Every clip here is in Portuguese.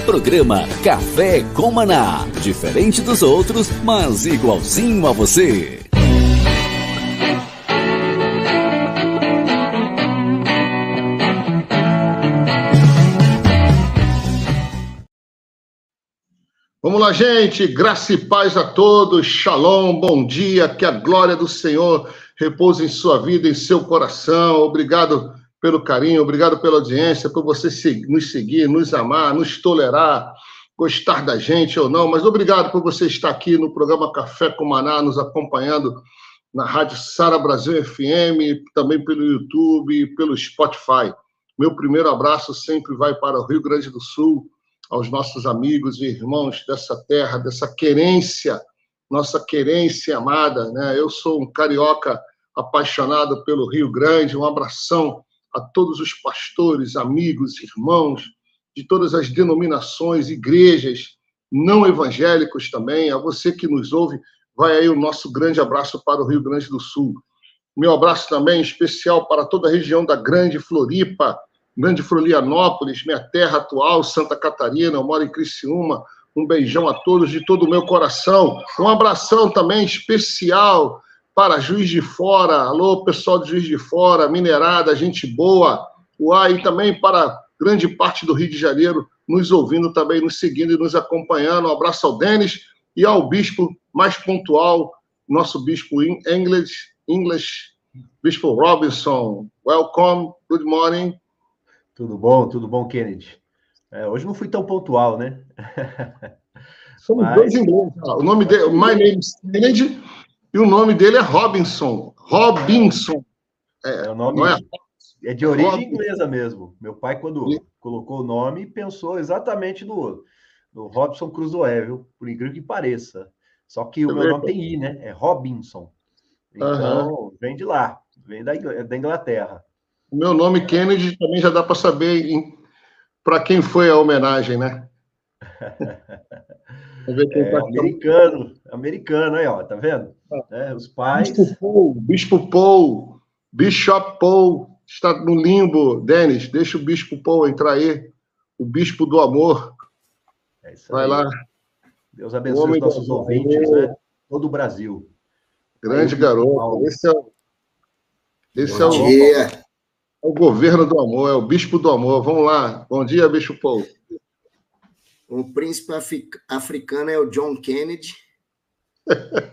Programa Café com Maná. Diferente dos outros, mas igualzinho a você. Vamos lá, gente. Graça e paz a todos. Shalom, bom dia. Que a glória do Senhor repouse em sua vida, em seu coração. Obrigado pelo carinho, obrigado pela audiência, por você nos seguir, nos amar, nos tolerar, gostar da gente ou não. Mas obrigado por você estar aqui no programa Café com Maná, nos acompanhando na Rádio Sara Brasil FM, também pelo YouTube, pelo Spotify. Meu primeiro abraço sempre vai para o Rio Grande do Sul, aos nossos amigos e irmãos dessa terra, dessa querência, nossa querência amada, né? Eu sou um carioca apaixonado pelo Rio Grande. Um abração a todos os pastores, amigos, irmãos de todas as denominações, igrejas, não evangélicos também. A você que nos ouve, vai aí o nosso grande abraço para o Rio Grande do Sul. Meu abraço também especial para toda a região da Grande Floripa, Grande Florianópolis, minha terra atual, Santa Catarina. Eu moro em Criciúma. Um beijão a todos de todo o meu coração. Um abração também especial para Juiz de Fora. Alô, pessoal de Juiz de Fora, Minerada, gente boa. E também para grande parte do Rio de Janeiro, nos ouvindo também, nos seguindo e nos acompanhando. Um abraço ao Denis e ao bispo mais pontual, nosso bispo em English, Bispo Robinson. Welcome, good morning. Tudo bom, Kennedy. Hoje não fui tão pontual, né? Somos dois ingleses. O nome dele, my name is Kennedy, e o nome dele é Robinson. Robinson. O nome não é de origem inglesa mesmo. Meu pai, quando colocou o nome, pensou exatamente no Robinson Crusoe, viu? Por incrível que pareça. Só que o meu nome tem I, né? É Robinson. Então, vem de lá. Vem da Inglaterra. O meu nome, Kennedy, também já dá para saber para quem foi a homenagem, né? Americano aí, ó, tá vendo? Os pais... Bispo Paul, Bishop Paul, está no limbo. Denis, deixa o Bispo Paul entrar aí, o Bispo do Amor. É isso vai aí. lá. Deus abençoe os nossos ouvintes, né? Todo o Brasil. Grande aí, garoto. Esse é o governo do amor, é o bispo do amor. Vamos lá. Bom dia, Bispo Paul. O príncipe africano é o John Kennedy.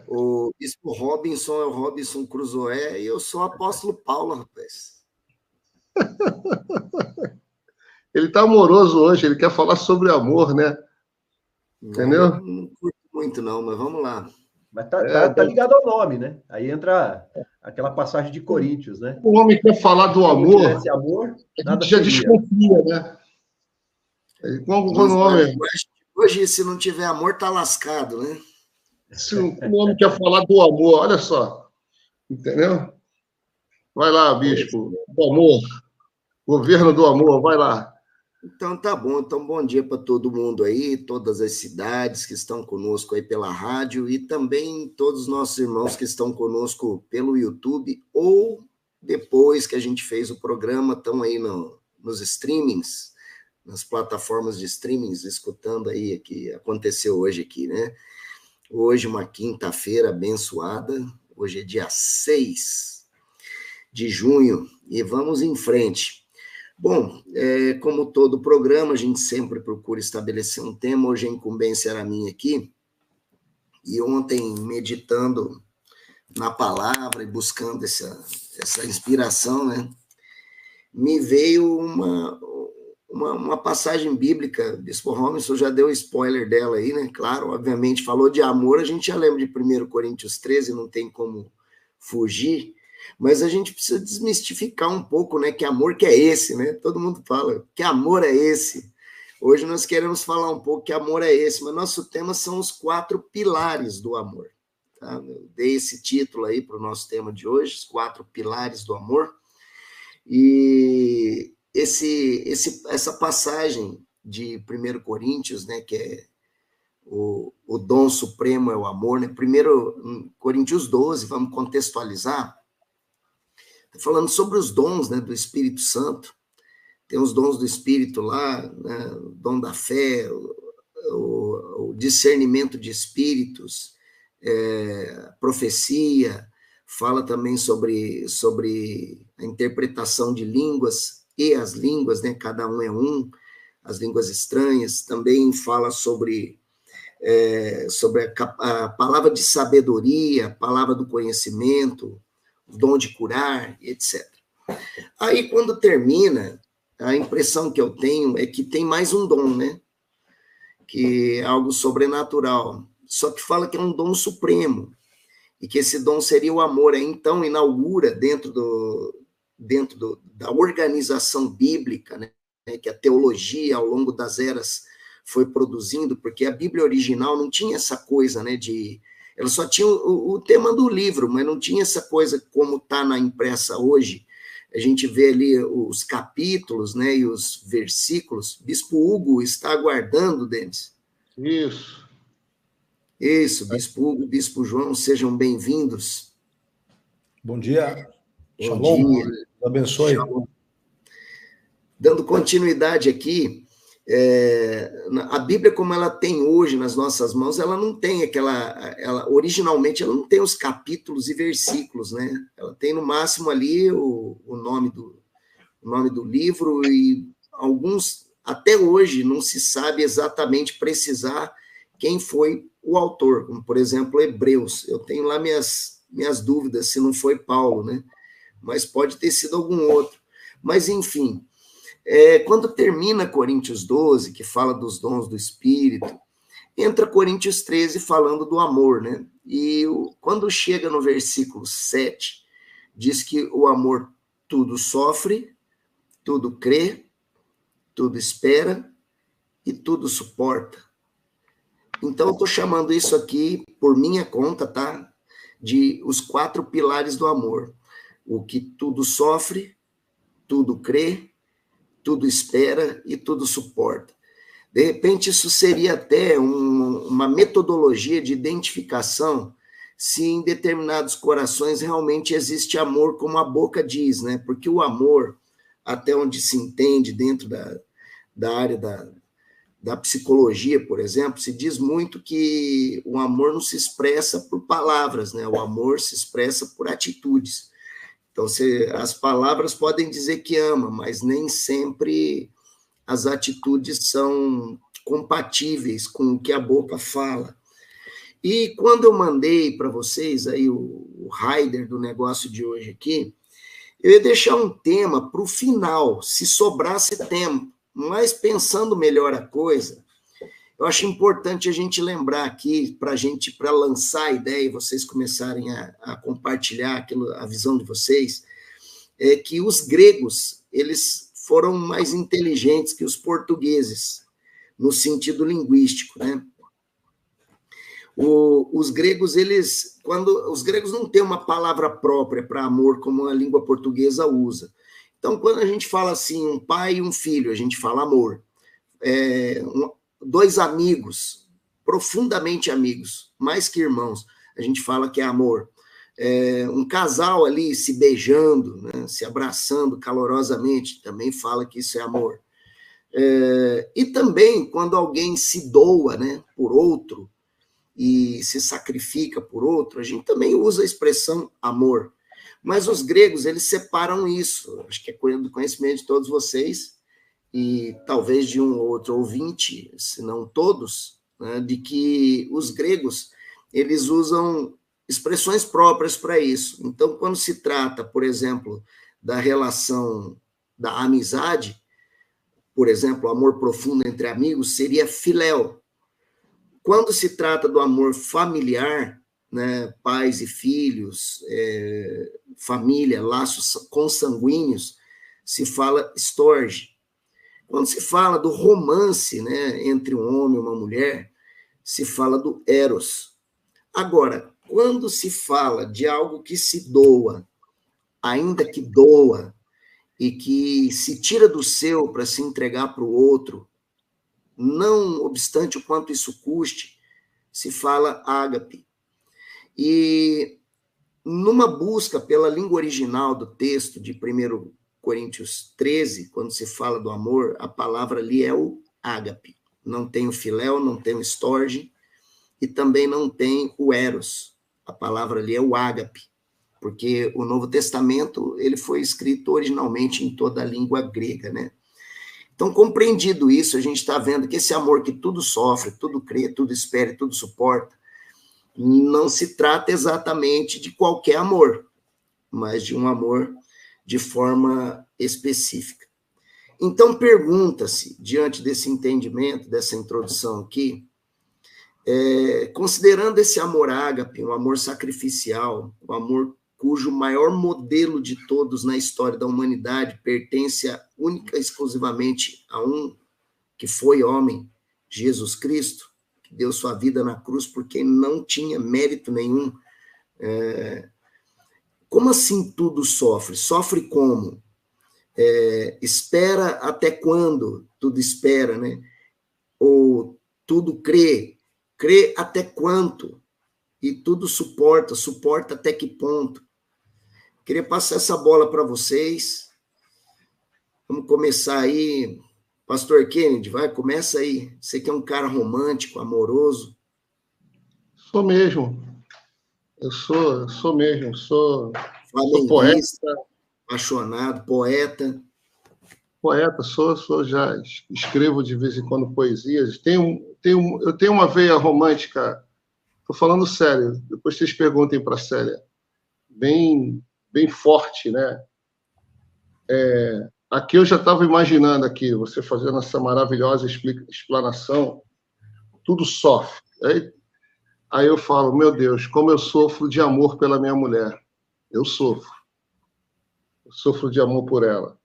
O bispo Robinson é o Robinson Crusoe. E eu sou o apóstolo Paulo, rapaz. Ele está amoroso hoje, ele quer falar sobre amor, né? Entendeu? Não curto muito, não, mas vamos lá. Mas tá ligado ao nome, né? Aí entra aquela passagem de Coríntios, né? O homem quer falar do amor. Se tivesse amor, nada já seria. Desconfia, né? Hoje, se não tiver amor, tá lascado, né? Se o homem quer falar do amor, olha só. Entendeu? Vai lá, bispo. Do amor. Governo do amor, vai lá. Então, tá bom. Então, bom dia para todo mundo aí, todas as cidades que estão conosco aí pela rádio e também todos os nossos irmãos que estão conosco pelo YouTube ou depois que a gente fez o programa, estão aí nos streamings, nas plataformas de streamings, escutando aí o que aconteceu hoje aqui, né? Hoje, uma quinta-feira abençoada. Hoje é dia 6 de junho e vamos em frente. Bom, como todo programa, a gente sempre procura estabelecer um tema. Hoje a incumbência era minha aqui. E ontem, meditando na palavra e buscando essa inspiração, né, me veio uma passagem bíblica. Bispo Robinson já deu spoiler dela aí, né? Claro, obviamente, falou de amor, a gente já lembra de 1 Coríntios 13, não tem como fugir. Mas a gente precisa desmistificar um pouco, né? Que amor que é esse, né? Todo mundo fala, que amor é esse? Hoje nós queremos falar um pouco que amor é esse, mas nosso tema são os 4 pilares do amor. Tá? Eu dei esse título aí para o nosso tema de hoje, os 4 pilares do amor. E essa passagem de 1 Coríntios, né? Que é o dom supremo é o amor, né? 1 Coríntios 12, vamos contextualizar. Falando sobre os dons, né, do Espírito Santo. tem os dons do Espírito lá, né? O dom da fé, o discernimento de espíritos, profecia, fala também sobre a interpretação de línguas e as línguas, né? Cada um é um, as línguas estranhas. Também fala sobre a palavra de sabedoria, a palavra do conhecimento, o dom de curar, etc. Aí, quando termina, a impressão que eu tenho é que tem mais um dom, né? Que é algo sobrenatural. Só que fala que é um dom supremo, e que esse dom seria o amor. Aí, então, inaugura dentro da organização bíblica, né? Que a teologia, ao longo das eras, foi produzindo, porque a Bíblia original não tinha essa coisa, né? Ela só tinha o tema do livro, mas não tinha essa coisa como está na impressa hoje. A gente vê ali os capítulos, né, e os versículos. Bispo Hugo está aguardando, Denis. Isso, Bispo Hugo, Bispo João, sejam bem-vindos. Bom dia. Bom Shalom. dia. Deus abençoe. Shalom. Dando continuidade aqui, a Bíblia, como ela tem hoje nas nossas mãos, ela não tem originalmente, ela não tem os capítulos e versículos, né? Ela tem, no máximo, ali o nome do livro, e alguns, até hoje, não se sabe exatamente precisar quem foi o autor, como, por exemplo, Hebreus. Eu tenho lá minhas dúvidas se não foi Paulo, né? Mas pode ter sido algum outro. Mas, enfim, quando termina Coríntios 12, que fala dos dons do Espírito, entra Coríntios 13 falando do amor, né? E quando chega no versículo 7, diz que o amor tudo sofre, tudo crê, tudo espera e tudo suporta. Então, eu estou chamando isso aqui, por minha conta, tá? De os 4 pilares do amor. O que tudo sofre, tudo crê, tudo espera e tudo suporta. De repente, isso seria até uma metodologia de identificação se em determinados corações realmente existe amor, como a boca diz, né? Porque o amor, até onde se entende dentro da área da psicologia, por exemplo, se diz muito que o amor não se expressa por palavras, né? O amor se expressa por atitudes. Então, as palavras podem dizer que ama, mas nem sempre as atitudes são compatíveis com o que a boca fala. E quando eu mandei para vocês aí o rider do negócio de hoje aqui, eu ia deixar um tema para o final, se sobrasse tempo, mas pensando melhor a coisa, eu acho importante a gente lembrar aqui, para lançar a ideia e vocês começarem a compartilhar a visão de vocês, que os gregos, eles foram mais inteligentes que os portugueses, no sentido linguístico, né? Os gregos, os gregos não têm uma palavra própria para amor, como a língua portuguesa usa. Então, quando a gente fala assim, um pai e um filho, a gente fala amor. 2 amigos, profundamente amigos, mais que irmãos, a gente fala que é amor. Um casal ali se beijando, né, se abraçando calorosamente, também fala que isso é amor. E também, quando alguém se doa, né, por outro, e se sacrifica por outro, a gente também usa a expressão amor. Mas os gregos, eles separam isso, acho que é do conhecimento de todos vocês, e talvez de um ou outro ouvinte, se não todos, né, de que os gregos, eles usam expressões próprias para isso. Então, quando se trata, por exemplo, da relação da amizade, por exemplo, o amor profundo entre amigos, seria filéu. Quando se trata do amor familiar, né, pais e filhos, família, laços consanguíneos, se fala storge. Quando se fala do romance, né, entre um homem e uma mulher, se fala do eros. Agora, quando se fala de algo que se doa, ainda que doa, e que se tira do seu para se entregar para o outro, não obstante o quanto isso custe, se fala ágape. E numa busca pela língua original do texto de 1 Coríntios 13, quando se fala do amor, a palavra ali é o ágape. Não tem o filéu, não tem o storge, e também não tem o eros. A palavra ali é o ágape, porque o Novo Testamento ele foi escrito originalmente em toda a língua grega, né? Então, compreendido isso, a gente está vendo que esse amor que tudo sofre, tudo crê, tudo espera e tudo suporta, não se trata exatamente de qualquer amor, mas de um amor de forma específica. Então, pergunta-se, diante desse entendimento, dessa introdução aqui, considerando esse amor ágape, um amor sacrificial, um amor cujo maior modelo de todos na história da humanidade pertence única e exclusivamente a um que foi homem, Jesus Cristo, que deu sua vida na cruz porque não tinha mérito nenhum. Como assim tudo sofre? Sofre como? Espera até quando? Tudo espera, né? Ou tudo crê? Crê até quanto? E tudo suporta, suporta até que ponto? Queria passar essa bola para vocês. Vamos começar aí. Pastor Kennedy, começa aí. Você que é um cara romântico, amoroso. Sou mesmo. Eu sou mesmo. Sou poeta. Apaixonado, poeta. Poeta, já escrevo de vez em quando poesias. Eu tenho uma veia romântica, estou falando sério, depois vocês perguntem para a Célia, bem forte, né? Aqui eu já estava imaginando aqui, você fazendo essa maravilhosa explanação, tudo sofre. Aí eu falo, meu Deus, como eu sofro de amor pela minha mulher. Eu sofro de amor por ela.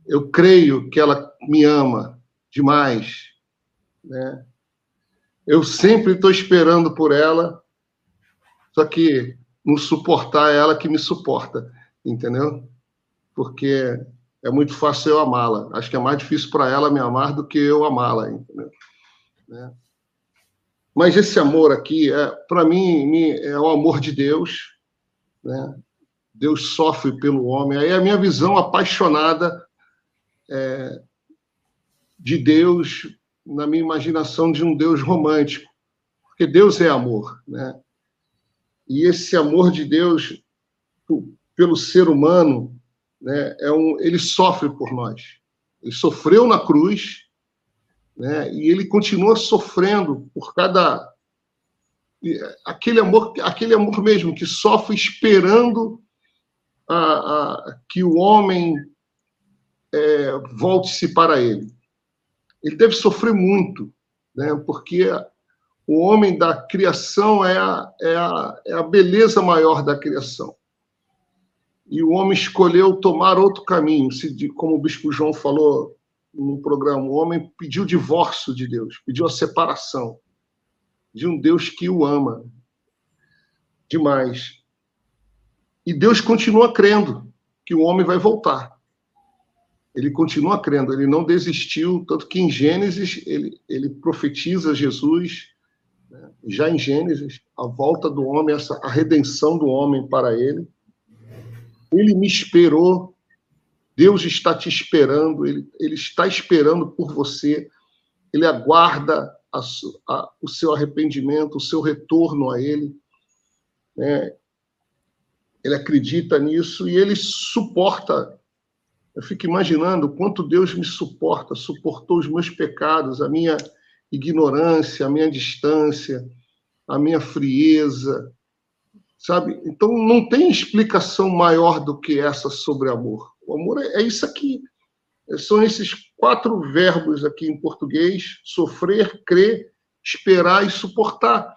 Eu creio que ela me ama demais, né? Eu sempre estou esperando por ela, só que não suportar é ela que me suporta, entendeu? Porque é muito fácil eu amá-la. Acho que é mais difícil para ela me amar do que eu amá-la, entendeu? Né? Mas esse amor aqui, para mim, é o amor de Deus, né? Deus sofre pelo homem. Aí a minha visão apaixonada de Deus, na minha imaginação, de um Deus romântico, porque Deus é amor, né? E esse amor de Deus pelo ser humano, né, ele sofre por nós. Ele sofreu na cruz, né, e ele continua sofrendo por cada... Aquele amor mesmo que sofre esperando que o homem volte-se para ele. Ele deve sofrer muito, né, porque o homem da criação é a beleza maior da criação. E o homem escolheu tomar outro caminho, como o bispo João falou no programa, o homem pediu o divórcio de Deus, pediu a separação de um Deus que o ama demais. E Deus continua crendo que o homem vai voltar. Ele continua crendo, ele não desistiu, tanto que em Gênesis ele profetiza Jesus, né? Já em Gênesis, a volta do homem, a redenção do homem para ele. Ele me esperou, Deus está te esperando, ele está esperando por você, ele aguarda o seu arrependimento, o seu retorno a ele, né? Ele acredita nisso e ele suporta. Eu fico imaginando quanto Deus me suportou os meus pecados, a minha ignorância, a minha distância, a minha frieza, sabe? Então, não tem explicação maior do que essa sobre amor. O amor é isso aqui. São esses 4 verbos aqui em português: sofrer, crer, esperar e suportar,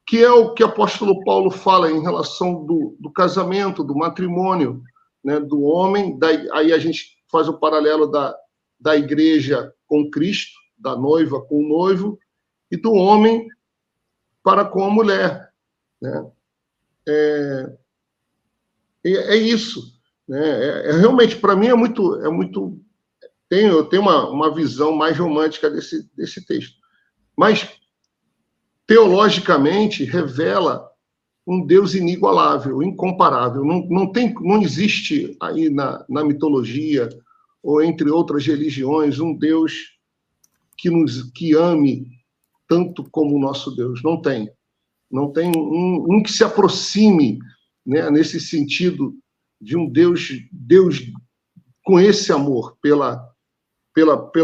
que é o que o apóstolo Paulo fala em relação do casamento, do matrimônio, né, do homem. Aí a gente faz o paralelo da igreja com Cristo, da noiva com o noivo, e do homem para com a mulher, né? É isso, né? Realmente, para mim, eu tenho uma visão mais romântica desse texto. Mas, teologicamente, revela um Deus inigualável, incomparável. Não existe aí na mitologia ou entre outras religiões um Deus que ame tanto como o nosso Deus. Não tem. Não tem um que se aproxime, né, nesse sentido de um Deus com esse amor pela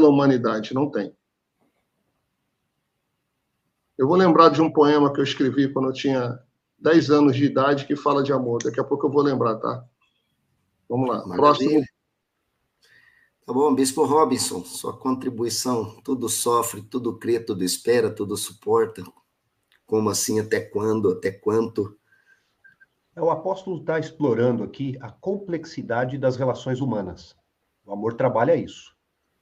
humanidade. Não tem. Eu vou lembrar de um poema que eu escrevi quando eu tinha 10 anos de idade que fala de amor. Daqui a pouco eu vou lembrar, tá? Vamos lá. Maravilha. Próximo. Tá bom, Bispo Robinson, sua contribuição. Tudo sofre, tudo crê, tudo espera, tudo suporta. Como assim? Até quando? Até quanto? O apóstolo está explorando aqui a complexidade das relações humanas. O amor trabalha isso.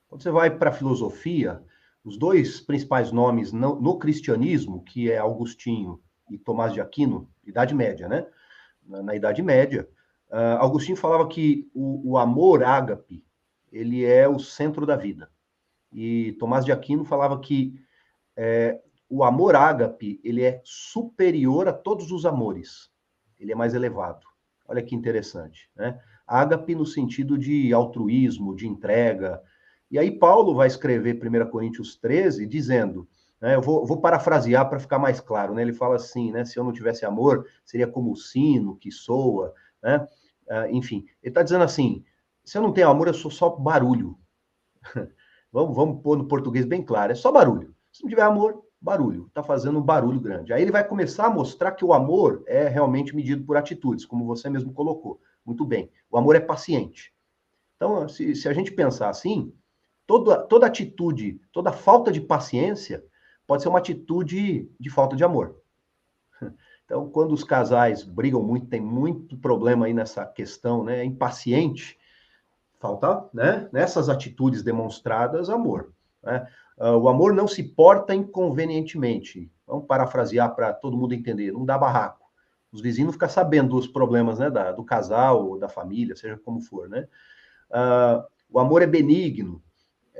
Quando você vai para a filosofia, os dois principais nomes no cristianismo, que é Agostinho e Tomás de Aquino, Idade Média, né? Na Idade Média, Agostinho falava que o amor ágape, ele é o centro da vida. E Tomás de Aquino falava que o amor ágape, ele é superior a todos os amores. Ele é mais elevado. Olha que interessante, né? Ágape no sentido de altruísmo, de entrega. E aí Paulo vai escrever 1 Coríntios 13, dizendo, né, eu vou parafrasear para ficar mais claro, né? Ele fala assim, né, se eu não tivesse amor, seria como o sino que soa, né? Enfim, ele está dizendo assim, se eu não tenho amor, eu sou só barulho. Vamos pôr no português bem claro, é só barulho. Se não tiver amor, barulho, está fazendo um barulho grande. Aí ele vai começar a mostrar que o amor é realmente medido por atitudes, como você mesmo colocou. Muito bem, o amor é paciente. Então, se a gente pensar assim, toda atitude, toda falta de paciência pode ser uma atitude de falta de amor. Então, quando os casais brigam muito, tem muito problema aí nessa questão, né? Impaciente, falta, né, nessas atitudes demonstradas, amor, né? O amor não se porta inconvenientemente. Vamos parafrasear para todo mundo entender. Não dá barraco. Os vizinhos não ficam sabendo dos problemas, né, do casal, da família, seja como for, né? O amor é benigno.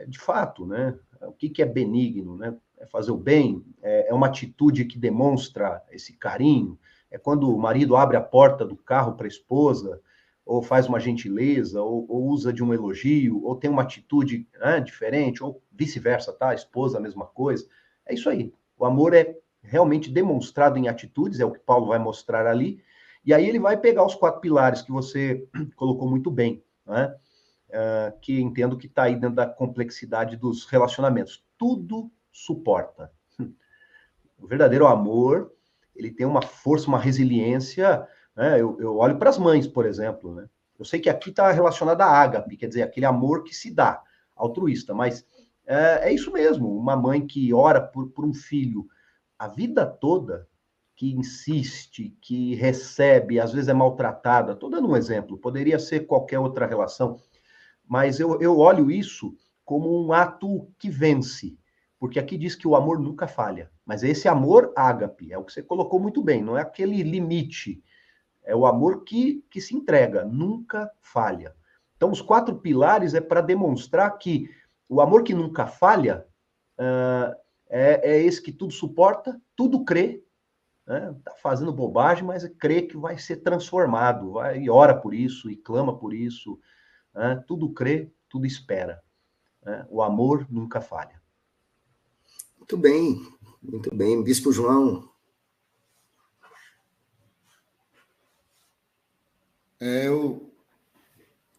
De fato, né? O que é benigno, né? É fazer o bem, é uma atitude que demonstra esse carinho. É quando o marido abre a porta do carro para a esposa, ou faz uma gentileza, ou usa de um elogio, ou tem uma atitude, né, diferente, ou vice-versa, tá? A esposa, a mesma coisa. É isso aí. O amor é realmente demonstrado em atitudes, é o que Paulo vai mostrar ali, e aí ele vai pegar os 4 pilares que você colocou muito bem, né? Que entendo que está aí dentro da complexidade dos relacionamentos. Tudo suporta. O verdadeiro amor, ele tem uma força, uma resiliência, né? Eu olho para as mães, por exemplo, né? Eu sei que aqui está relacionado a ágape, quer dizer, aquele amor que se dá, altruísta, mas é isso mesmo, uma mãe que ora por um filho a vida toda, que insiste, que recebe, às vezes é maltratada, estou dando um exemplo, poderia ser qualquer outra relação, mas eu olho isso como um ato que vence, porque aqui diz que o amor nunca falha, mas esse amor ágape, é o que você colocou muito bem, não é aquele limite, é o amor que se entrega, nunca falha. Então, os 4 pilares é para demonstrar que o amor que nunca falha é esse que tudo suporta, tudo crê, né? Tá fazendo bobagem, mas crê que vai ser transformado, e ora por isso, e clama por isso, né? Tudo crê, tudo espera. Né? O amor nunca falha. Muito bem, muito bem. Bispo João. Eu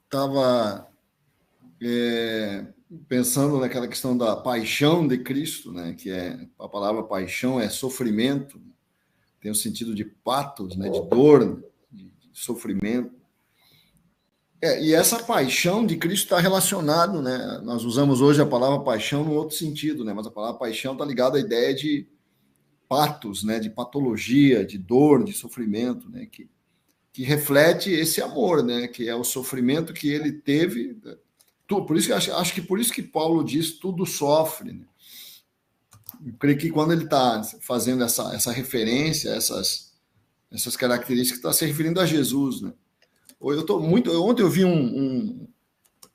estava pensando naquela questão da paixão de Cristo, né? Que a palavra paixão é sofrimento, tem o sentido de patos, né? De dor, de sofrimento. E essa paixão de Cristo está relacionado, né? Nós usamos hoje a palavra paixão no outro sentido, né? Mas a palavra paixão está ligada à ideia de patos, né? De patologia, de dor, de sofrimento, né? Que reflete esse amor, né? Que é o sofrimento que ele teve. Por isso que acho que por isso que Paulo diz tudo sofre, né? Eu creio que quando ele está fazendo essa referência, essas características, está se referindo a Jesus, né? Ontem eu vi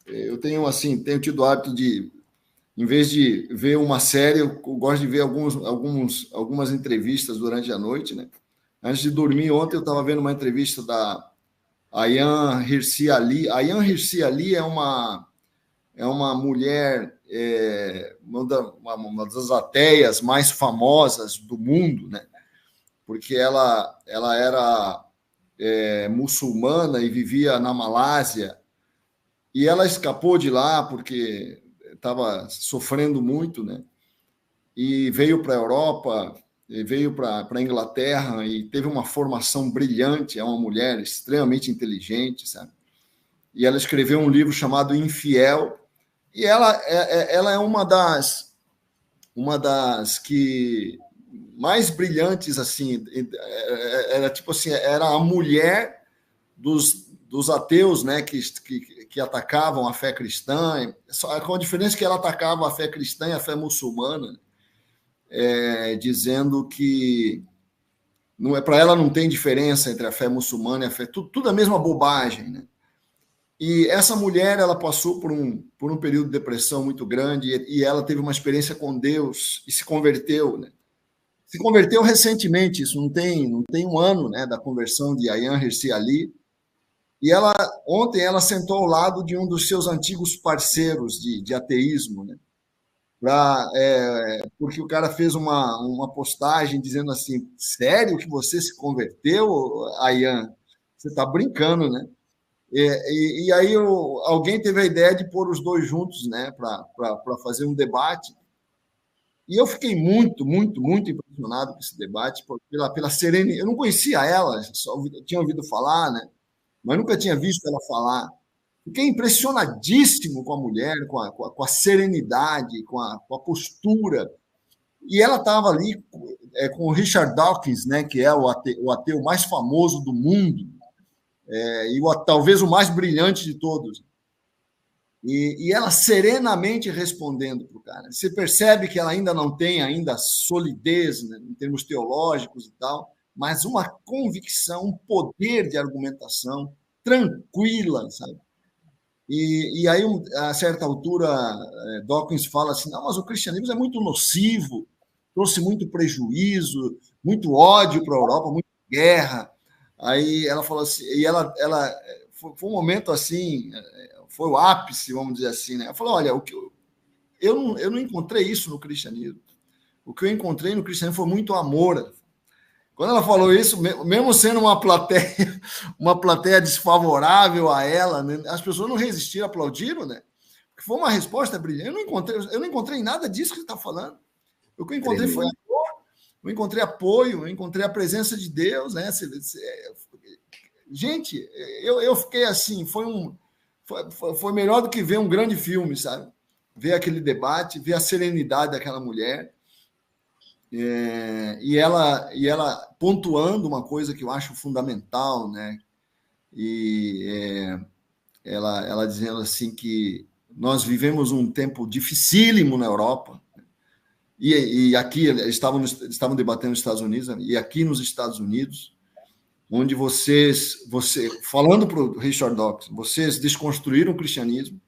eu tenho tido o hábito de, em vez de ver uma série, eu gosto de ver algumas entrevistas durante a noite, né? Antes de dormir, ontem eu estava vendo uma entrevista da Ayaan Hirsi Ali. Ayaan Hirsi Ali é uma mulher, uma das ateias mais famosas do mundo, né? Porque ela era muçulmana e vivia na Malásia, e ela escapou de lá porque estava sofrendo muito, né? E veio para a Europa, veio para a Inglaterra e teve uma formação brilhante, é uma mulher extremamente inteligente, sabe? E ela escreveu um livro chamado Infiel, e ela é uma das que mais brilhantes, assim, era tipo assim, era a mulher dos ateus, né, que atacavam a fé cristã, só com a diferença que ela atacava a fé cristã e a fé muçulmana, dizendo que para ela não tem diferença entre a fé muçulmana e a fé, tudo a mesma bobagem, né? E essa mulher, ela passou por um período de depressão muito grande e ela teve uma experiência com Deus e se converteu, né? Se converteu recentemente, isso não tem um ano, né, da conversão de Ayaan Hirsi Ali. E ontem ela sentou ao lado de um dos seus antigos parceiros de ateísmo, né? Porque o cara fez uma postagem dizendo assim: sério que você se converteu, Ayaan? Você está brincando, né? E aí alguém teve a ideia de pôr os dois juntos, né, para fazer um debate. E eu fiquei muito, muito, muito impressionado com esse debate, pela serenidade. Eu não conhecia ela, tinha ouvido falar, né, mas nunca tinha visto ela falar. Fiquei impressionadíssimo com a mulher, com a serenidade, com a postura. E ela estava ali com o Richard Dawkins, né, que é o ateu mais famoso do mundo, e talvez o mais brilhante de todos. E ela serenamente respondendo para o cara. Você percebe que ela ainda não tem solidez, né, em termos teológicos e tal, mas uma convicção, um poder de argumentação tranquila, sabe? E aí, a certa altura, Dawkins fala assim: não, mas o cristianismo é muito nocivo, trouxe muito prejuízo, muito ódio para a Europa, muita guerra. Aí ela falou assim, e ela foi um momento assim, foi o ápice, vamos dizer assim, né? Ela falou: olha, eu não encontrei isso no cristianismo. O que eu encontrei no cristianismo foi muito amor. Quando ela falou isso, mesmo sendo uma plateia desfavorável a ela, né, as pessoas não resistiram, aplaudiram, né? Porque foi uma resposta brilhante. Eu não encontrei nada disso que você está falando. O que eu encontrei foi amor, eu encontrei apoio, eu encontrei a presença de Deus, né? Gente, eu fiquei assim, foi melhor do que ver um grande filme, sabe? Ver aquele debate, ver a serenidade daquela mulher. E ela pontuando uma coisa que eu acho fundamental, né? Ela dizendo assim que nós vivemos um tempo dificílimo na Europa, e aqui estavam debatendo nos Estados Unidos, e aqui nos Estados Unidos, onde falando para o Richard Dawkins, vocês desconstruíram o cristianismo,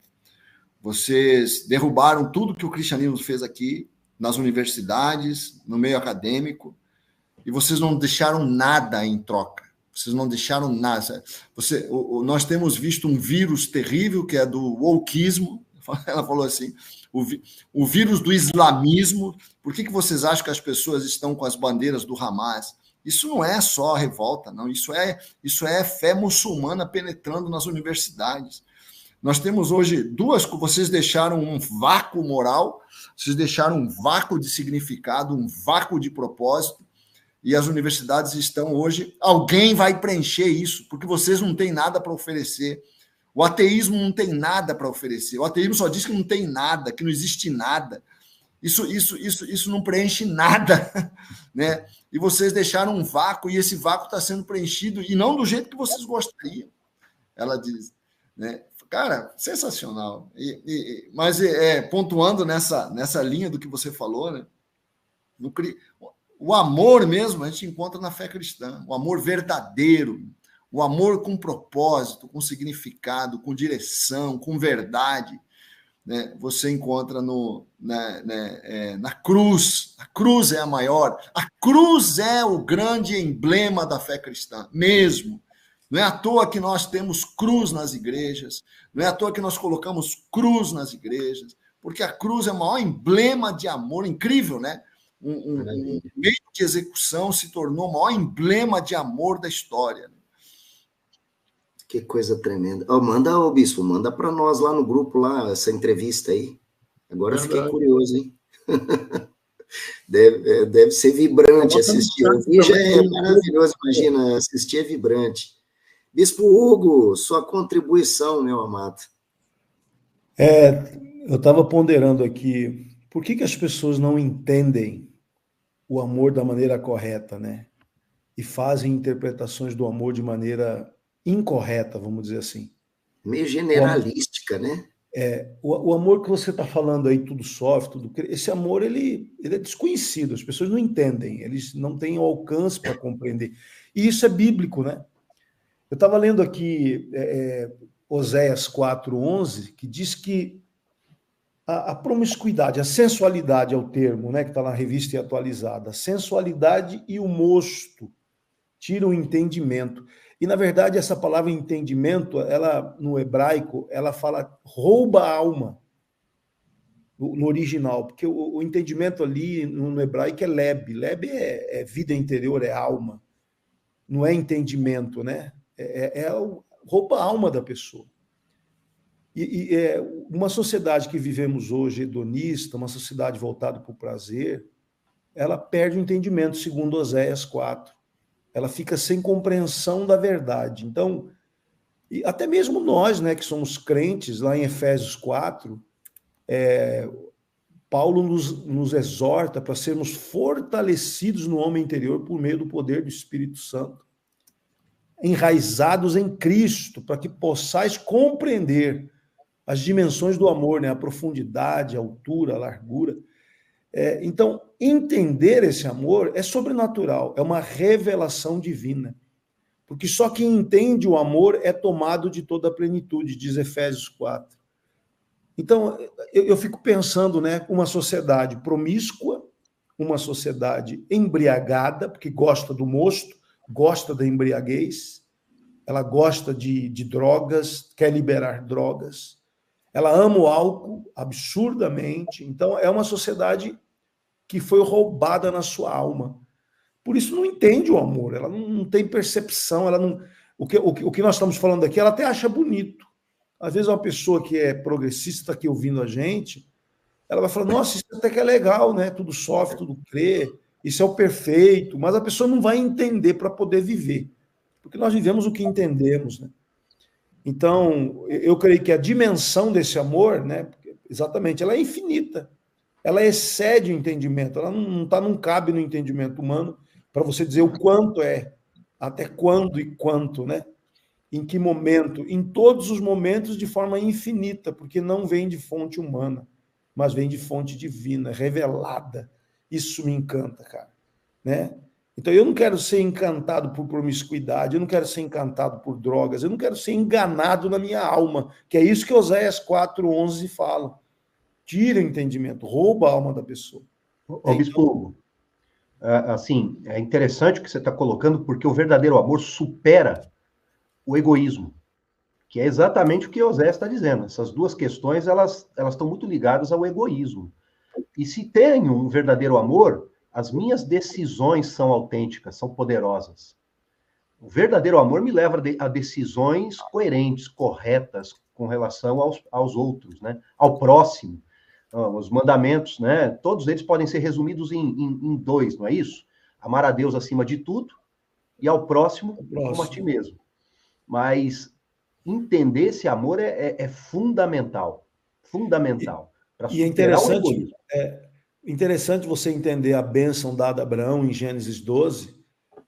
vocês derrubaram tudo que o cristianismo fez aqui, nas universidades, no meio acadêmico, e vocês não deixaram nada em troca. Vocês não deixaram nada. Nós temos visto um vírus terrível, que é do wokeismo. Ela falou assim, o vírus do islamismo. Por que vocês acham que as pessoas estão com as bandeiras do Hamas? Isso não é só revolta, não. Isso é fé muçulmana penetrando nas universidades. Nós temos hoje vocês deixaram um vácuo moral, vocês deixaram um vácuo de significado, um vácuo de propósito, e as universidades estão hoje, alguém vai preencher isso, porque vocês não têm nada para oferecer. O ateísmo não tem nada para oferecer. O ateísmo só diz que não tem nada, que não existe nada. Isso não preenche nada, né? E vocês deixaram um vácuo, e esse vácuo está sendo preenchido, e não do jeito que vocês gostariam, ela diz, né? Cara, sensacional. Mas pontuando nessa linha do que você falou, né? O amor mesmo a gente encontra na fé cristã, o amor verdadeiro, o amor com propósito, com significado, com direção, com verdade. né, você encontra na cruz. A cruz é a maior. A cruz é o grande emblema da fé cristã, mesmo. Não é à toa que nós temos cruz nas igrejas, não é à toa que nós colocamos cruz nas igrejas, porque a cruz é o maior emblema de amor, incrível, né? Um meio de execução se tornou o maior emblema de amor da história. Que coisa tremenda. Bispo, manda para nós lá no grupo, lá, essa entrevista aí. Agora eu fiquei curioso, hein? Deve ser vibrante assistir. Ouvir já é maravilhoso, imagina, assistir é vibrante. Bispo Hugo, sua contribuição, meu amado. Eu estava ponderando aqui, por que as pessoas não entendem o amor da maneira correta, né? E fazem interpretações do amor de maneira incorreta, vamos dizer assim. Meio generalística, né? O amor que você está falando aí, tudo sofre, esse amor, ele é desconhecido, as pessoas não entendem, eles não têm o alcance para compreender. E isso é bíblico, né? Eu estava lendo aqui Oséias 4:11, que diz que a promiscuidade, a sensualidade é o termo, né, que está na revista e atualizada, a sensualidade e o mosto tiram o entendimento. E, na verdade, essa palavra entendimento, ela, no hebraico, ela fala rouba a alma, no original, porque o entendimento ali no hebraico é leb. Leb é vida interior, é alma. Não é entendimento, né? Rouba a alma da pessoa. E uma sociedade que vivemos hoje, hedonista, uma sociedade voltada para o prazer, ela perde o entendimento, segundo Oséias 4. Ela fica sem compreensão da verdade. Então, e até mesmo nós, né, que somos crentes, lá em Efésios 4, Paulo nos exorta para sermos fortalecidos no homem interior por meio do poder do Espírito Santo, enraizados em Cristo, para que possais compreender as dimensões do amor, né, a profundidade, a altura, a largura. Então, entender esse amor é sobrenatural, é uma revelação divina. Porque só quem entende o amor é tomado de toda a plenitude, diz Efésios 4. Então, eu fico pensando, né, uma sociedade promíscua, uma sociedade embriagada, porque gosta do mosto, gosta da embriaguez, ela gosta de drogas, quer liberar drogas, ela ama o álcool absurdamente. Então, é uma sociedade que foi roubada na sua alma. Por isso não entende o amor, ela não tem percepção, ela não. O que nós estamos falando aqui, ela até acha bonito. Às vezes uma pessoa que é progressista está aqui ouvindo a gente, ela vai falar, nossa, isso até que é legal, né? Tudo sofre, tudo crê, isso é o perfeito, mas a pessoa não vai entender para poder viver, porque nós vivemos o que entendemos, né? Então, eu creio que a dimensão desse amor, né, exatamente, ela é infinita, ela excede o entendimento, ela não cabe no entendimento humano para você dizer o quanto é, até quando e quanto, né? Em que momento? Em todos os momentos de forma infinita, porque não vem de fonte humana, mas vem de fonte divina, revelada. Isso me encanta, cara, né? Então, eu não quero ser encantado por promiscuidade, eu não quero ser encantado por drogas, eu não quero ser enganado na minha alma, que é isso que Oséias 4:11 fala. Tira o entendimento, rouba a alma da pessoa. Bispo Hugo, assim, é interessante o que você está colocando, porque o verdadeiro amor supera o egoísmo, que é exatamente o que Oséias está dizendo. Essas duas questões, elas estão muito ligadas ao egoísmo. E se tenho um verdadeiro amor, as minhas decisões são autênticas, são poderosas. O verdadeiro amor me leva a decisões coerentes, corretas, com relação aos outros, né? Ao próximo. Os mandamentos, né? Todos eles podem ser resumidos em dois, não é isso? Amar a Deus acima de tudo e ao próximo como a ti mesmo. Mas entender esse amor é fundamental. Fundamental. E é interessante você entender a bênção dada a Abraão em Gênesis 12,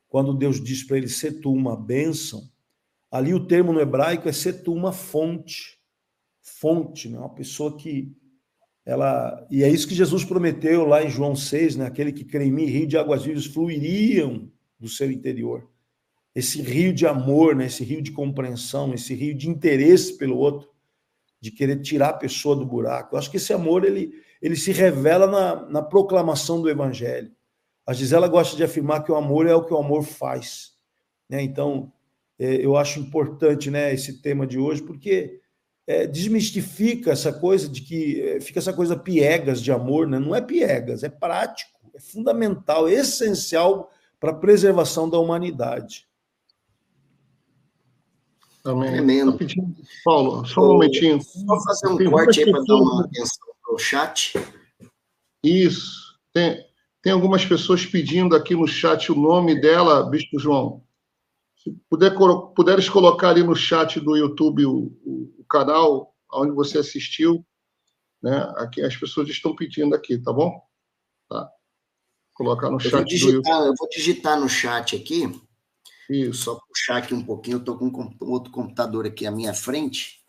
quando Deus diz para ele, ser tu uma bênção. Ali o termo no hebraico é ser tu uma fonte. Fonte, né? Uma pessoa que e é isso que Jesus prometeu lá em João 6, né? Aquele que crê em mim, rio de águas vivas fluiriam do seu interior. Esse rio de amor, né? Esse rio de compreensão, esse rio de interesse pelo outro. de querer tirar a pessoa do buraco. Eu acho que esse amor, ele se revela na proclamação do evangelho. A Gisela gosta de afirmar que o amor é o que o amor faz, né? Então, eu acho importante, né, esse tema de hoje, porque desmistifica essa coisa de que fica essa coisa piegas de amor, né? Não é piegas, é prático, é fundamental, é essencial para a preservação da humanidade. Também. Tremendo. Tá pedindo, Paulo, só um momentinho. Só fazer um corte aí para dar uma atenção para o chat. Isso. Tem algumas pessoas pedindo aqui no chat o nome dela, Bispo João. Se puderes colocar ali no chat do YouTube o canal onde você assistiu, né? Aqui as pessoas estão pedindo aqui, tá bom? Tá. Colocar no chat do YouTube. Eu vou digitar no chat aqui. Isso. Só puxar aqui um pouquinho. Eu estou com outro computador aqui à minha frente.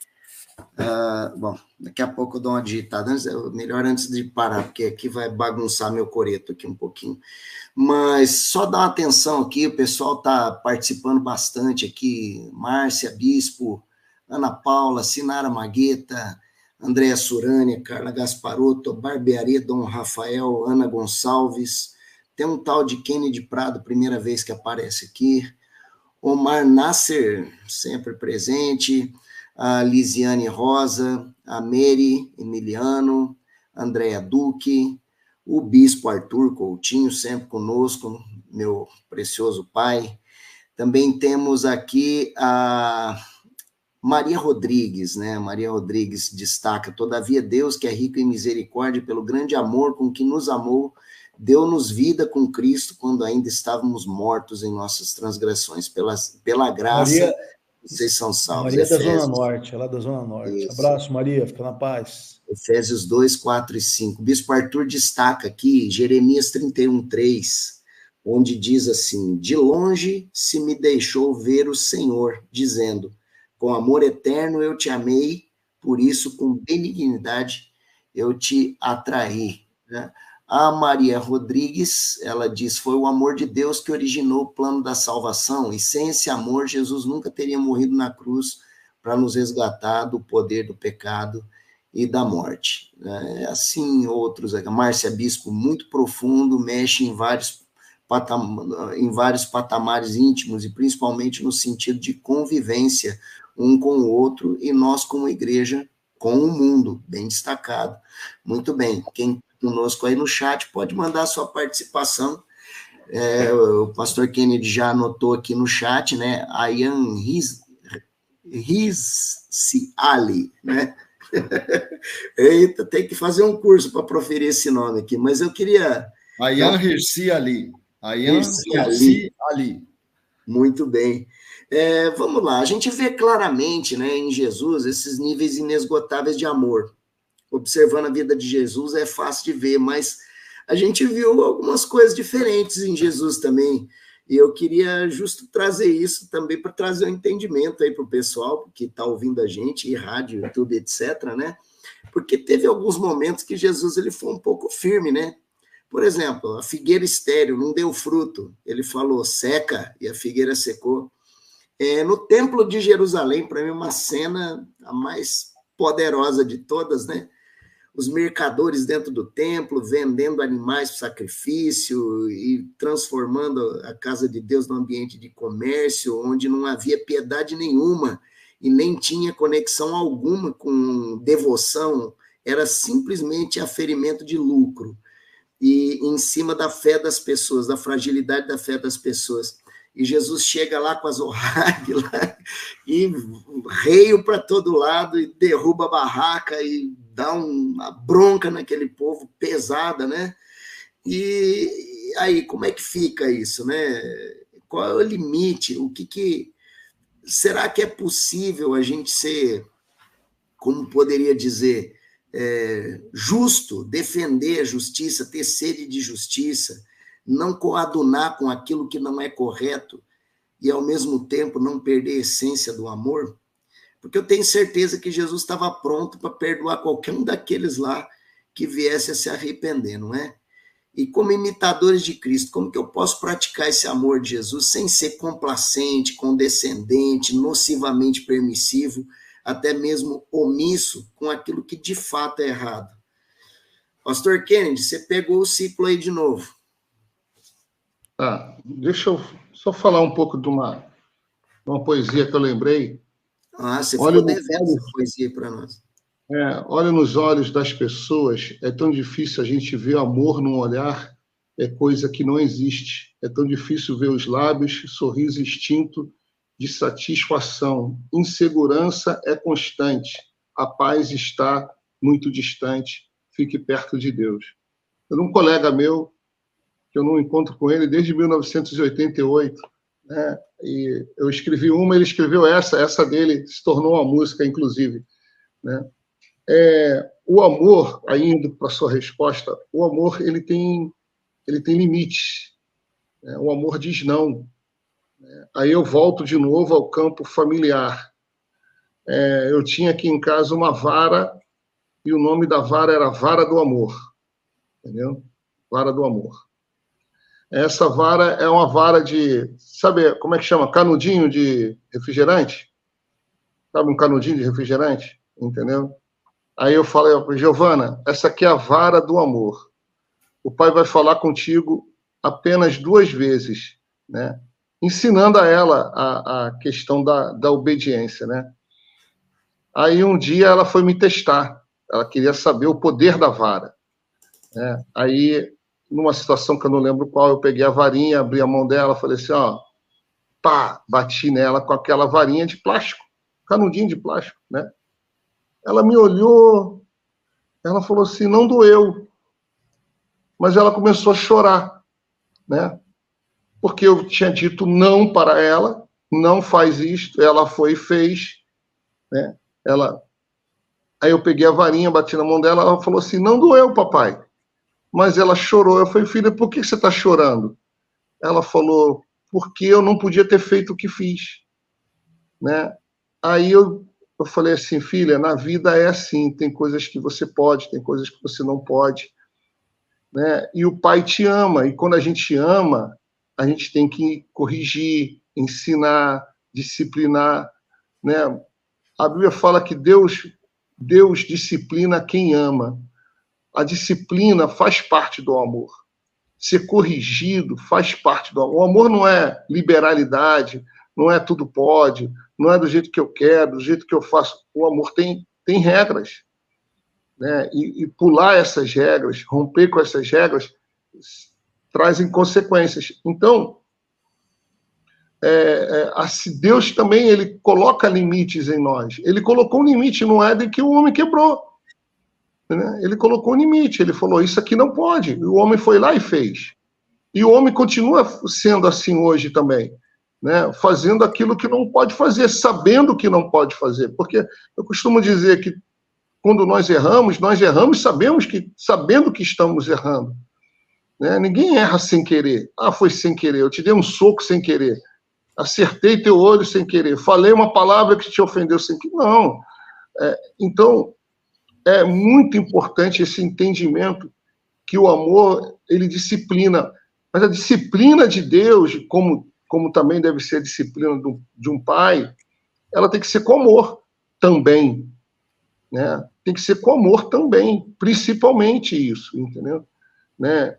Bom, daqui a pouco eu dou uma digitada. Melhor antes de parar, porque aqui vai bagunçar meu coreto aqui um pouquinho. Mas só dar uma atenção aqui, o pessoal está participando bastante aqui. Márcia Bispo, Ana Paula, Sinara Magueta, Andréa Surânia, Carla Gasparotto, Barbearia Dom Rafael, Ana Gonçalves. Tem um tal de Kennedy Prado, primeira vez que aparece aqui. Omar Nasser, sempre presente. A Lisiane Rosa, a Mary Emiliano, Andréa Duque, o Bispo Arthur Coutinho, sempre conosco, meu precioso pai. Também temos aqui a Maria Rodrigues, né? Maria Rodrigues destaca: todavia Deus, que é rico em misericórdia, pelo grande amor com que nos amou, deu-nos vida com Cristo quando ainda estávamos mortos em nossas transgressões. Pela graça, vocês são salvos. Maria da Zona Norte, ela é da Zona Norte. Isso. Abraço, Maria, fica na paz. Efésios 2, 4 e 5. O Bispo Arthur destaca aqui Jeremias 31, 3, onde diz assim: de longe se me deixou ver o Senhor, dizendo, com amor eterno eu te amei, por isso com benignidade eu te atraí. Né? A Maria Rodrigues, ela diz, foi o amor de Deus que originou o plano da salvação, e sem esse amor, Jesus nunca teria morrido na cruz para nos resgatar do poder do pecado e da morte. Assim, outros, a Márcia Bispo, muito profundo, mexe em vários patamares íntimos, e principalmente no sentido de convivência um com o outro, e nós como igreja com o mundo, bem destacado. Muito bem, quem conosco aí no chat pode mandar a sua participação. O pastor Kennedy já anotou aqui no chat, né? Ayan Rizziali, né? Eita, tem que fazer um curso para proferir esse nome aqui, mas eu queria... Ayan Rizziali. Ayan Rizziali. Muito bem. Vamos lá, a gente vê claramente, né, em Jesus esses níveis inesgotáveis de amor. Observando a vida de Jesus é fácil de ver, mas a gente viu algumas coisas diferentes em Jesus também, e eu queria justo trazer isso também para trazer um entendimento aí para o pessoal que está ouvindo a gente, e rádio, YouTube, etc., né? Porque teve alguns momentos que Jesus ele foi um pouco firme, né? Por exemplo, a figueira estéril não deu fruto, ele falou seca, e a figueira secou. No Templo de Jerusalém, para mim, uma cena a mais poderosa de todas, né? Os mercadores dentro do templo, vendendo animais para sacrifício e transformando a casa de Deus num ambiente de comércio, onde não havia piedade nenhuma e nem tinha conexão alguma com devoção, era simplesmente aferimento de lucro, e em cima da fé das pessoas, da fragilidade da fé das pessoas. E Jesus chega lá com as orrague lá, e reio para todo lado, e derruba a barraca, e dá uma bronca naquele povo pesada, né? E aí, como é que fica isso, né? Qual é o limite? Será que é possível a gente ser, como poderia dizer, justo, defender a justiça, ter sede de justiça, não coadunar com aquilo que não é correto e, ao mesmo tempo, não perder a essência do amor? Porque eu tenho certeza que Jesus estava pronto para perdoar qualquer um daqueles lá que viesse a se arrepender, não é? E como imitadores de Cristo, como que eu posso praticar esse amor de Jesus sem ser complacente, condescendente, nocivamente permissivo, até mesmo omisso com aquilo que de fato é errado. Pastor Kennedy, você pegou o ciclo aí de novo. Deixa eu só falar um pouco de uma poesia que eu lembrei. Você ficou devendo essa poesia para nós. Olha nos olhos das pessoas, é tão difícil a gente ver amor num olhar, é coisa que não existe. É tão difícil ver os lábios, sorriso extinto de satisfação. Insegurança é constante, a paz está muito distante, fique perto de Deus. Eu tenho um colega meu, que eu não encontro com ele desde 1988, né? E eu escrevi uma, ele escreveu essa dele se tornou uma música, inclusive, né? O amor, indo para a sua resposta, o amor ele tem limites, né? O amor diz não, né? Aí eu volto de novo ao campo familiar. Eu tinha aqui em casa uma vara, e o nome da vara era Vara do Amor, entendeu? Vara do Amor. Essa vara é uma vara de, sabe como é que chama? Canudinho de refrigerante? Sabe um canudinho de refrigerante? Entendeu? Aí eu falei, Giovana, essa aqui é a vara do amor. O pai vai falar contigo apenas 2 vezes, né? Ensinando a ela a questão da obediência, né? Aí um dia ela foi me testar. Ela queria saber o poder da vara, né? Aí, numa situação que eu não lembro qual, eu peguei a varinha, abri a mão dela, falei assim, bati nela com aquela varinha de plástico, canudinho de plástico, né? Ela me olhou, ela falou assim, não doeu. Mas ela começou a chorar, né? Porque eu tinha dito não para ela, não faz isto, ela foi e fez, né? Aí eu peguei a varinha, bati na mão dela, ela falou assim, não doeu, papai. Mas ela chorou. Eu falei, filha, por que você está chorando? Ela falou, porque eu não podia ter feito o que fiz, né? Aí eu falei assim, filha, na vida é assim, tem coisas que você pode, tem coisas que você não pode, né? E o pai te ama, e quando a gente ama, a gente tem que corrigir, ensinar, disciplinar, né? A Bíblia fala que Deus disciplina quem ama. A disciplina faz parte do amor. Ser corrigido faz parte do amor. O amor não é liberalidade, não é tudo pode, não é do jeito que eu quero, do jeito que eu faço. O amor tem regras, né? E pular essas regras, romper com essas regras, trazem consequências. Então, assim, Deus também ele coloca limites em nós. Ele colocou um limite no Éden que o homem quebrou, né? Ele colocou um limite, ele falou, isso aqui não pode. E o homem foi lá e fez. E o homem continua sendo assim hoje também, né? Fazendo aquilo que não pode fazer, sabendo que não pode fazer. Porque eu costumo dizer que quando nós erramos sabendo que estamos errando, né? Ninguém erra sem querer. Foi sem querer, eu te dei um soco sem querer. Acertei teu olho sem querer, falei uma palavra que te ofendeu sem querer. Não. Então, é muito importante esse entendimento que o amor, ele disciplina. Mas a disciplina de Deus, como também deve ser a disciplina de um pai, ela tem que ser com amor também, né? Tem que ser com amor também, principalmente isso, entendeu? Né?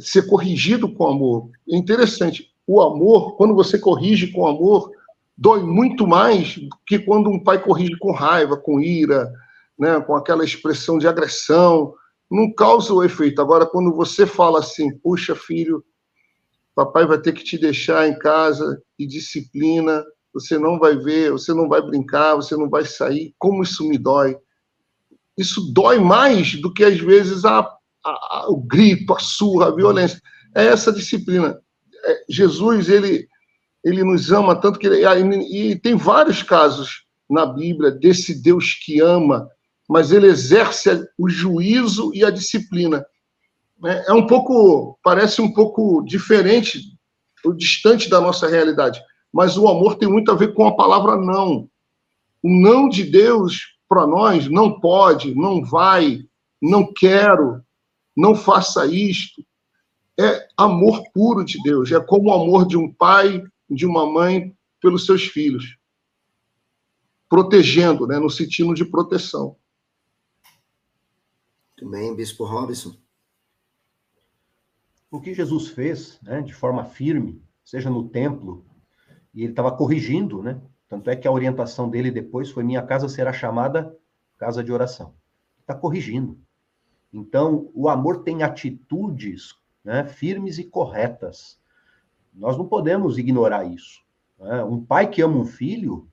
Ser corrigido com amor. É interessante. O amor, quando você corrige com amor, dói muito mais do que quando um pai corrige com raiva, com ira, né, com aquela expressão de agressão. Não causa o efeito. Agora, quando você fala assim, puxa, filho, papai vai ter que te deixar em casa de disciplina, você não vai ver, você não vai brincar, você não vai sair, como isso me dói. Isso dói mais do que, às vezes, o grito, a surra, a violência. É essa disciplina. Jesus, ele nos ama tanto que e tem vários casos na Bíblia desse Deus que ama, mas ele exerce o juízo e a disciplina. Parece um pouco diferente, distante da nossa realidade, mas o amor tem muito a ver com a palavra não. O não de Deus para nós, não pode, não vai, não quero, não faça isto. É amor puro de Deus, é como o amor de um pai, de uma mãe pelos seus filhos. protegendo, né, no sentido de proteção. Muito bem, Bispo Robson. O que Jesus fez, né, de forma firme, seja no templo, e ele estava corrigindo, né? Tanto é que a orientação dele depois foi: minha casa será chamada casa de oração. Está corrigindo. Então, o amor tem atitudes, né, firmes e corretas. Nós não podemos ignorar isso, né? Um pai que ama um filho,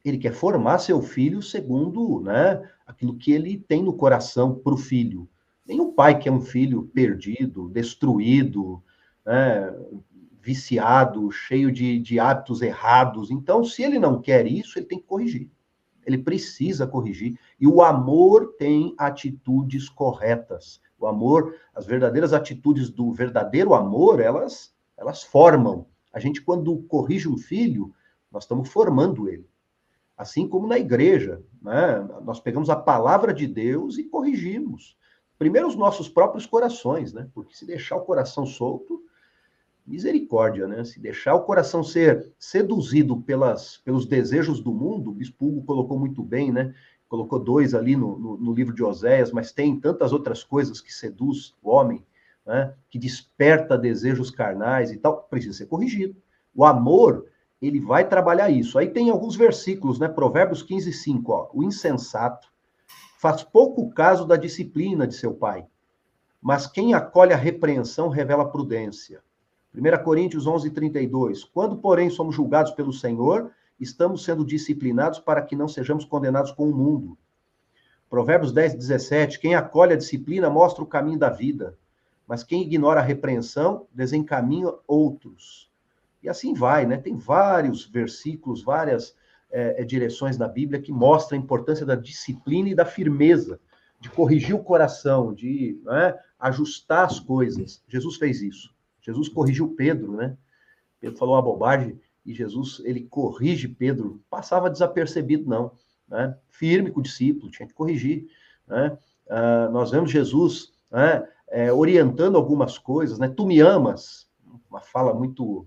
ele quer formar seu filho segundo, né, aquilo que ele tem no coração para o filho. Nenhum pai que é um filho perdido, destruído, né, viciado, cheio de hábitos errados. Então, se ele não quer isso, ele tem que corrigir. Ele precisa corrigir. E o amor tem atitudes corretas. O amor, as verdadeiras atitudes do verdadeiro amor, elas formam. A gente, quando corrige um filho, nós estamos formando ele. Assim como na igreja, né? Nós pegamos a palavra de Deus e corrigimos. Primeiro os nossos próprios corações, né? Porque se deixar o coração solto, misericórdia, né? Se deixar o coração ser seduzido pelos desejos do mundo, o Bispo Hugo colocou muito bem, né? Colocou 2 ali no livro de Oséias, mas tem tantas outras coisas que seduz o homem, né? Que desperta desejos carnais e tal, precisa ser corrigido. O amor, ele vai trabalhar isso. Aí tem alguns versículos, né? Provérbios 15:5, ó. O insensato faz pouco caso da disciplina de seu pai, mas quem acolhe a repreensão revela prudência. 1 Coríntios 11:32. Quando, porém, somos julgados pelo Senhor, estamos sendo disciplinados para que não sejamos condenados com o mundo. Provérbios 10:17. Quem acolhe a disciplina mostra o caminho da vida, mas quem ignora a repreensão desencaminha outros. E assim vai, né? Tem vários versículos, várias direções na Bíblia que mostram a importância da disciplina e da firmeza, de corrigir o coração, de, né, ajustar as coisas. Jesus fez isso. Jesus corrigiu Pedro, né? Pedro falou uma bobagem e Jesus, ele corrige Pedro. Passava desapercebido, não, né? Firme com o discípulo, tinha que corrigir, né? Nós vemos Jesus, né, orientando algumas coisas, né? Tu me amas, uma fala muito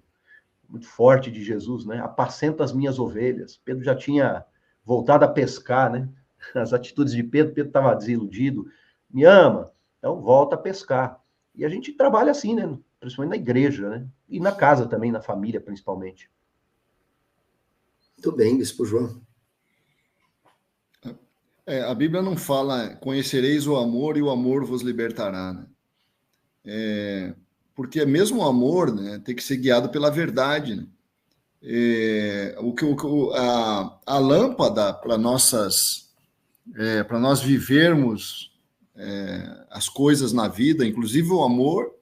forte de Jesus, né? Apacenta as minhas ovelhas. Pedro já tinha voltado a pescar, né? As atitudes de Pedro estava desiludido. Me ama, então volta a pescar. E a gente trabalha assim, né? Principalmente na igreja, né? E na casa também, na família, principalmente. Muito bem, Bispo João. A Bíblia não fala, conhecereis o amor e o amor vos libertará, né? Porque mesmo o amor, né, tem que ser guiado pela verdade, né? A lâmpada para nós vivermos as coisas na vida, inclusive o amor,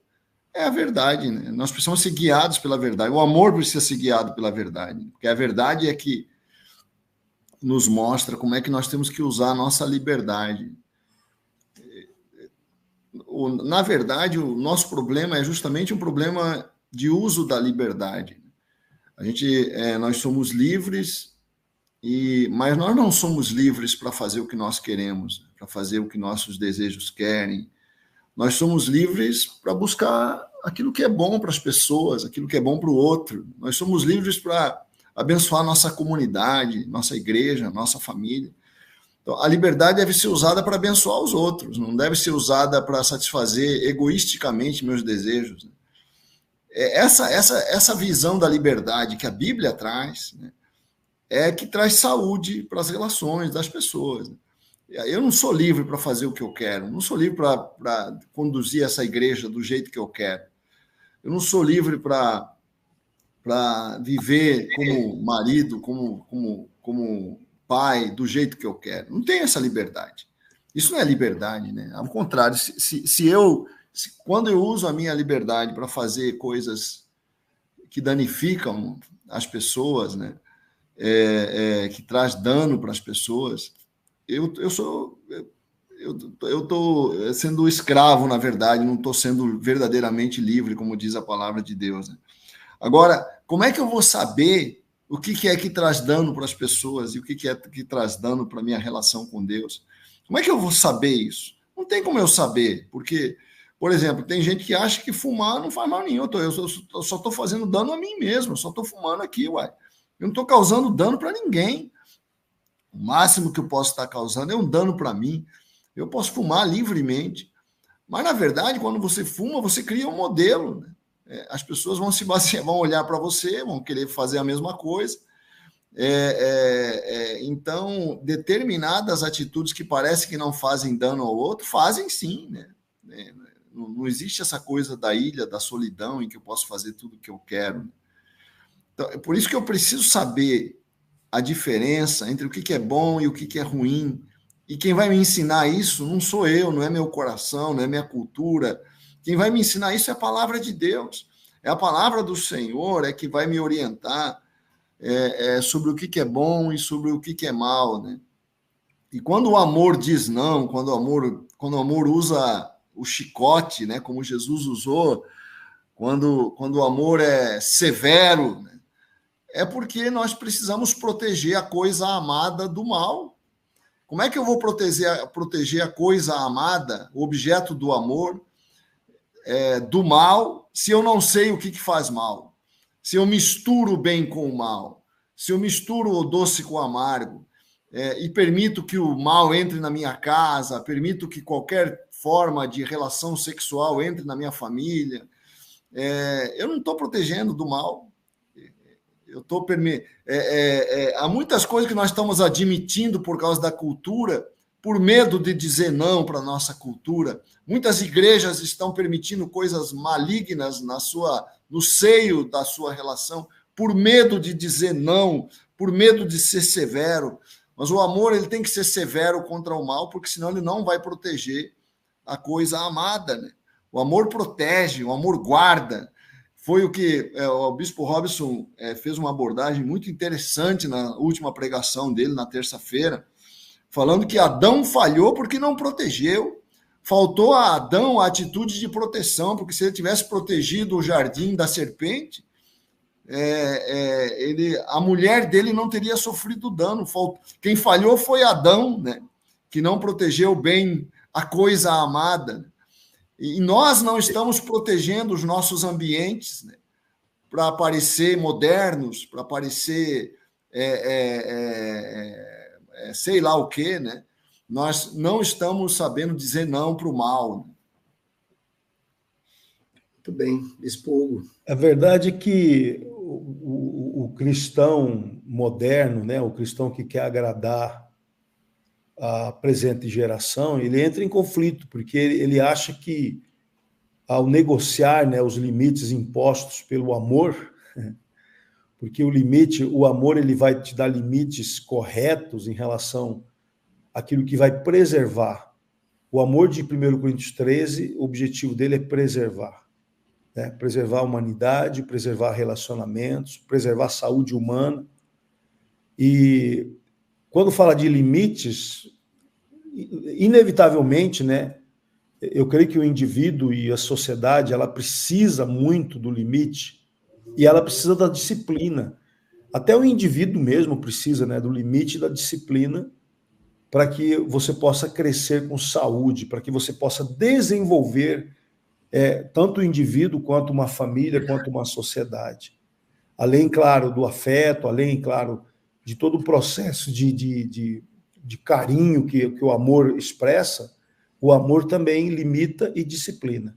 é a verdade, né? Nós precisamos ser guiados pela verdade. O amor precisa ser guiado pela verdade, porque a verdade é que nos mostra como é que nós temos que usar a nossa liberdade. Na verdade, o nosso problema é justamente um problema de uso da liberdade. Nós somos livres, mas nós não somos livres para fazer o que nós queremos, para fazer o que nossos desejos querem. Nós somos livres para buscar aquilo que é bom para as pessoas, aquilo que é bom para o outro. Nós somos livres para abençoar nossa comunidade, nossa igreja, nossa família. Então, a liberdade deve ser usada para abençoar os outros, não deve ser usada para satisfazer egoisticamente meus desejos. Essa visão da liberdade que a Bíblia traz, né, é que traz saúde para as relações das pessoas. Eu não sou livre para fazer o que eu quero, não sou livre para conduzir essa igreja do jeito que eu quero. Eu não sou livre para viver como marido, como pai, do jeito que eu quero. Não tem essa liberdade. Isso não é liberdade, né? Ao contrário, quando eu uso a minha liberdade para fazer coisas que danificam as pessoas, né? Que traz dano para as pessoas, eu estou sendo escravo, na verdade, não estou sendo verdadeiramente livre, como diz a palavra de Deus, né? Agora, como é que eu vou saber o que é que traz dano para as pessoas e o que é que traz dano para a minha relação com Deus? Como é que eu vou saber isso? Não tem como eu saber, porque, por exemplo, tem gente que acha que fumar não faz mal nenhum. Eu só estou fazendo dano a mim mesmo, eu só estou fumando aqui, uai. Eu não estou causando dano para ninguém. O máximo que eu posso estar causando é um dano para mim. Eu posso fumar livremente, mas, na verdade, quando você fuma, você cria um modelo, né? As pessoas vão se basear, vão olhar para você, vão querer fazer a mesma coisa. Então, determinadas atitudes que parecem que não fazem dano ao outro, fazem sim, né? Não existe essa coisa da ilha, da solidão, em que eu posso fazer tudo o que eu quero. Então, é por isso que eu preciso saber a diferença entre o que é bom e o que é ruim. E quem vai me ensinar isso não sou eu, não é meu coração, não é minha cultura. Quem vai me ensinar isso é a palavra de Deus. É a palavra do Senhor, é que vai me orientar sobre o que é bom e sobre o que é mal, né? E quando o amor diz não, quando o amor usa o chicote, né, como Jesus usou, quando o amor é severo, né, é porque nós precisamos proteger a coisa amada do mal. Como é que eu vou proteger a coisa amada, o objeto do amor, do mal, se eu não sei o que faz mal? Se eu misturo o bem com o mal, se eu misturo o doce com o amargo, e permito que o mal entre na minha casa, permito que qualquer forma de relação sexual entre na minha família, eu não estou protegendo do mal. Eu estou há muitas coisas que nós estamos admitindo por causa da cultura, por medo de dizer não para a nossa cultura. Muitas igrejas estão permitindo coisas malignas no seio da sua relação, por medo de dizer não, por medo de ser severo. Mas o amor, ele tem que ser severo contra o mal, porque senão ele não vai proteger a coisa amada, né? O amor protege, o amor guarda. Foi o que o Bispo Robson fez uma abordagem muito interessante na última pregação dele, na terça-feira, falando que Adão falhou porque não protegeu. Faltou a Adão a atitude de proteção, porque se ele tivesse protegido o jardim da serpente, a mulher dele não teria sofrido dano. Quem falhou foi Adão, né? Que não protegeu bem a coisa amada. E nós não estamos protegendo os nossos ambientes, né, para parecer modernos, para parecer sei lá o quê, né? Nós não estamos sabendo dizer não para o mal. Né? Muito bem, Bispo Hugo. A verdade é que o cristão moderno, né, o cristão que quer agradar a presente geração, ele entra em conflito, porque ele acha que, ao negociar, né, os limites impostos pelo amor, porque o amor, ele vai te dar limites corretos em relação àquilo que vai preservar. O amor de 1 Coríntios 13, o objetivo dele é preservar. Né? Preservar a humanidade, preservar relacionamentos, preservar a saúde humana. E quando fala de limites, inevitavelmente, né, eu creio que o indivíduo e a sociedade, ela precisa muito do limite e ela precisa da disciplina. Até o indivíduo mesmo precisa, né, do limite e da disciplina para que você possa crescer com saúde, para que você possa desenvolver tanto o indivíduo quanto uma família, quanto uma sociedade. Além, claro, do afeto, além, claro, de todo o processo de carinho que o amor expressa, o amor também limita e disciplina.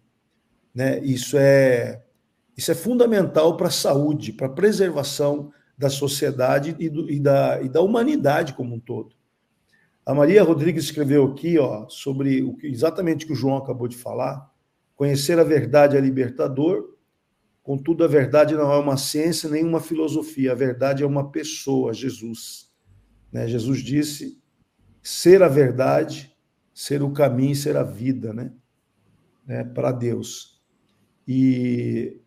Né? Isso é fundamental para a saúde, para a preservação da sociedade e da humanidade como um todo. A Maria Rodrigues escreveu aqui, sobre exatamente o que o João acabou de falar. Conhecer a verdade é libertador, contudo, a verdade não é uma ciência nem uma filosofia, a verdade é uma pessoa, Jesus. Né? Jesus disse ser a verdade, ser o caminho e ser a vida, né? Para Deus. E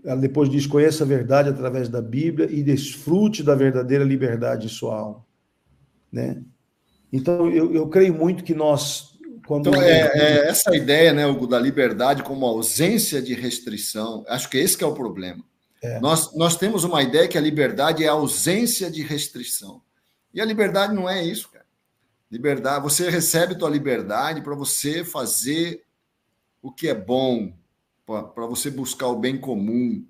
ela depois diz, conheça a verdade através da Bíblia e desfrute da verdadeira liberdade em sua alma. Né? Então, eu creio muito que nós... Então, essa ideia, né, Hugo, da liberdade como ausência de restrição, acho que esse que é o problema. Nós temos uma ideia que a liberdade é a ausência de restrição. E a liberdade não é isso, cara. Liberdade, você recebe tua liberdade para você fazer o que é bom, para você buscar o bem comum,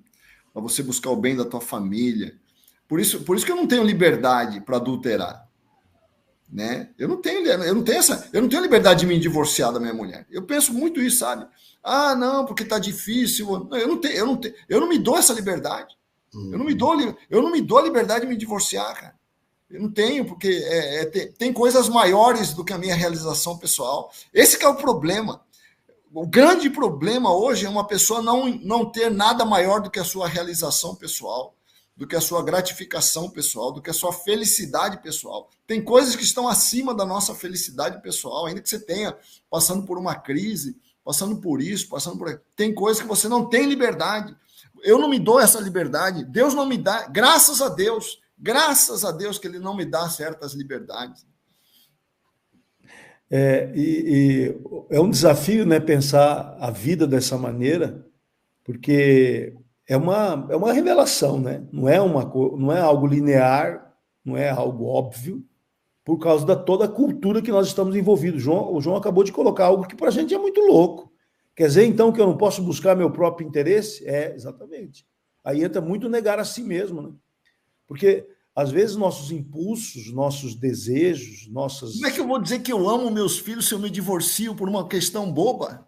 para você buscar o bem da tua família. Por isso que eu não tenho liberdade para adulterar. né? Eu não tenho liberdade de me divorciar da minha mulher. Eu penso muito isso, sabe? Ah, não, porque tá difícil. Não, eu não me dou essa liberdade. Eu não me dou a liberdade de me divorciar, cara. Eu não tenho, porque tem coisas maiores do que a minha realização pessoal. Esse que é o problema. O grande problema hoje é uma pessoa não ter nada maior do que a sua realização pessoal, do que a sua gratificação pessoal, do que a sua felicidade pessoal. Tem coisas que estão acima da nossa felicidade pessoal, ainda que você tenha passando por uma crise, passando por isso, passando por... Tem coisas que você não tem liberdade. Eu não me dou essa liberdade. Deus não me dá, graças a Deus que ele não me dá certas liberdades. É um desafio, né, pensar a vida dessa maneira, porque é uma revelação, né? Não é algo linear, não é algo óbvio, por causa da toda a cultura que nós estamos envolvidos. O João acabou de colocar algo que para a gente é muito louco. Quer dizer, então, que eu não posso buscar meu próprio interesse? Exatamente. Aí entra muito negar a si mesmo, né? Porque, às vezes, nossos impulsos, nossos desejos, nossas... Como é que eu vou dizer que eu amo meus filhos se eu me divorcio por uma questão boba?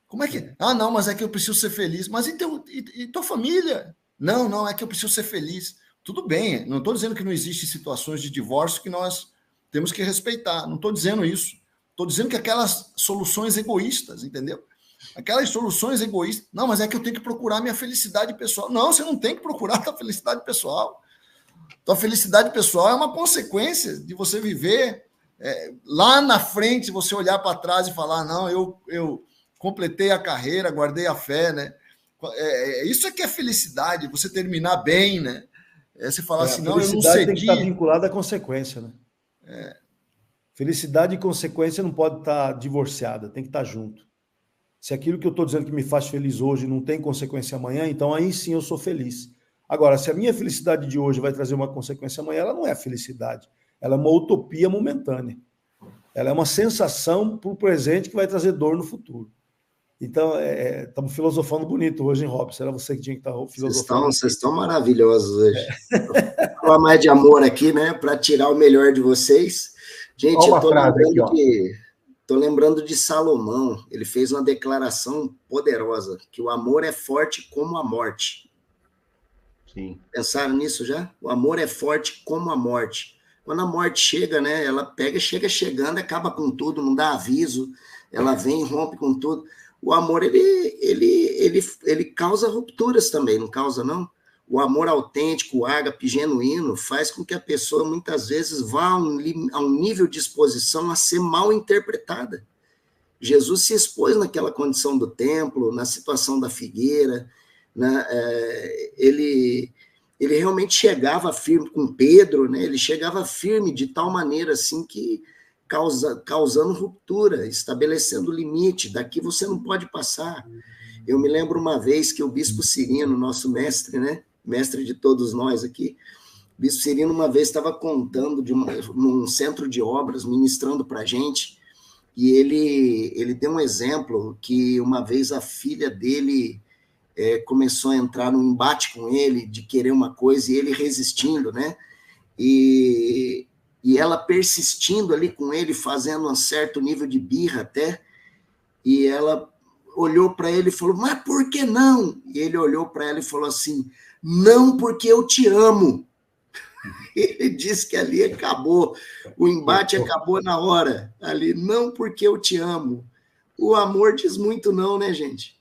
Como é que... Ah, não, mas é que eu preciso ser feliz. Mas e tua família? Não, é que eu preciso ser feliz. Tudo bem, não estou dizendo que não existem situações de divórcio que nós temos que respeitar. Não estou dizendo isso. Estou dizendo que aquelas soluções egoístas, entendeu? Aquelas soluções egoístas. Não, mas é que eu tenho que procurar minha felicidade pessoal. Não, você não tem que procurar a tua felicidade pessoal. Tua felicidade pessoal é uma consequência de você viver lá na frente, você olhar para trás e falar, não, eu completei a carreira, guardei a fé, né? Isso é que é felicidade, você terminar bem, né? Você falar assim, não, eu não cedi. Tem que estar vinculada à consequência, né? Felicidade e consequência não pode estar divorciada, tem que estar junto. Se aquilo que eu estou dizendo que me faz feliz hoje não tem consequência amanhã, então aí sim eu sou feliz. Agora, se a minha felicidade de hoje vai trazer uma consequência amanhã, ela não é felicidade. Ela é uma utopia momentânea. Ela é uma sensação para o presente que vai trazer dor no futuro. Então, estamos filosofando bonito hoje, hein, Robson? Era você que tinha que estar filosofando. Vocês estão maravilhosos hoje. Vou falar mais de amor aqui, né? Para tirar o melhor de vocês. Gente, eu estou lembrando de Salomão. Ele fez uma declaração poderosa, que o amor é forte como a morte. Sim. Pensaram nisso já? O amor é forte como a morte. Quando a morte chega, né? Ela chega chegando, acaba com tudo, não dá aviso. Ela vem e rompe com tudo. O amor, ele causa rupturas também, não causa, não? O amor autêntico, o ágape genuíno, faz com que a pessoa, muitas vezes, vá a um nível de exposição a ser mal interpretada. Jesus se expôs naquela condição do templo, na situação da figueira, né? Ele realmente chegava firme com Pedro, né? Ele chegava firme de tal maneira assim que causando ruptura, estabelecendo limite, daqui você não pode passar. Eu me lembro uma vez que o Bispo Cirino, nosso mestre, né? Mestre de todos nós aqui, o Bispo Cirino uma vez estava contando num centro de obras, ministrando para a gente, e ele deu um exemplo que uma vez a filha dele começou a entrar num embate com ele, de querer uma coisa, e ele resistindo, né? E ela persistindo ali com ele, fazendo um certo nível de birra até, e ela olhou para ele e falou, mas por que não? E ele olhou para ela e falou assim, não porque eu te amo. Ele disse que ali acabou, o embate acabou na hora, ali, não porque eu te amo. O amor diz muito não, né, gente?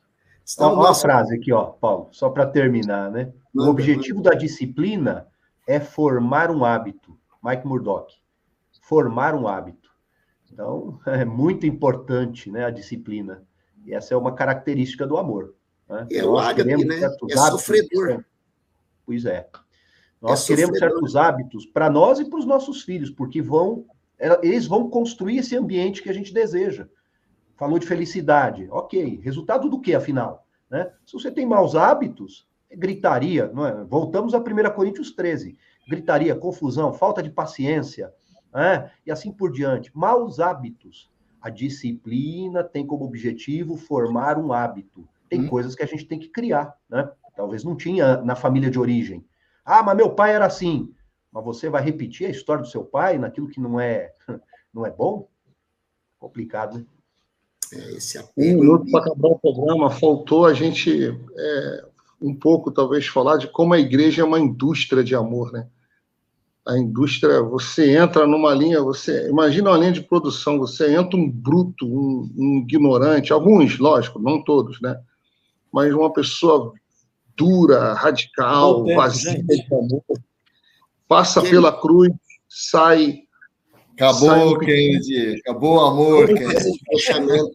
Olha uma frase aqui, ó, Paulo, só para terminar, né? O objetivo da disciplina é formar um hábito. Mike Murdock. Formar um hábito. Então, é muito importante, né, a disciplina. E essa é uma característica do amor. Né? O ágape, né? Sofredor. Pois é. Nós queremos certos hábitos para nós e para os nossos filhos, porque eles vão construir esse ambiente que a gente deseja. Falou de felicidade. Ok. Resultado do quê, afinal? Né? Se você tem maus hábitos, gritaria, não é? Voltamos a 1 Coríntios 13. Gritaria, confusão, falta de paciência, né? E assim por diante. Maus hábitos. A disciplina tem como objetivo formar um hábito. Tem coisas que a gente tem que criar, né? Talvez não tinha na família de origem. Ah, mas meu pai era assim. Mas você vai repetir a história do seu pai naquilo que não é bom? Complicado, né? Esse Um apego. minuto para acabar o programa, faltou a gente um pouco, talvez, falar de como a igreja é uma indústria de amor, né? A indústria, você entra numa linha, você imagina uma linha de produção, você entra um bruto, um ignorante, alguns, lógico, não todos, né? Mas uma pessoa dura, radical, vazia de amor, passa pela cruz, sai. Acabou, Kennedy. Acabou o amor, Kennedy. Fechamento.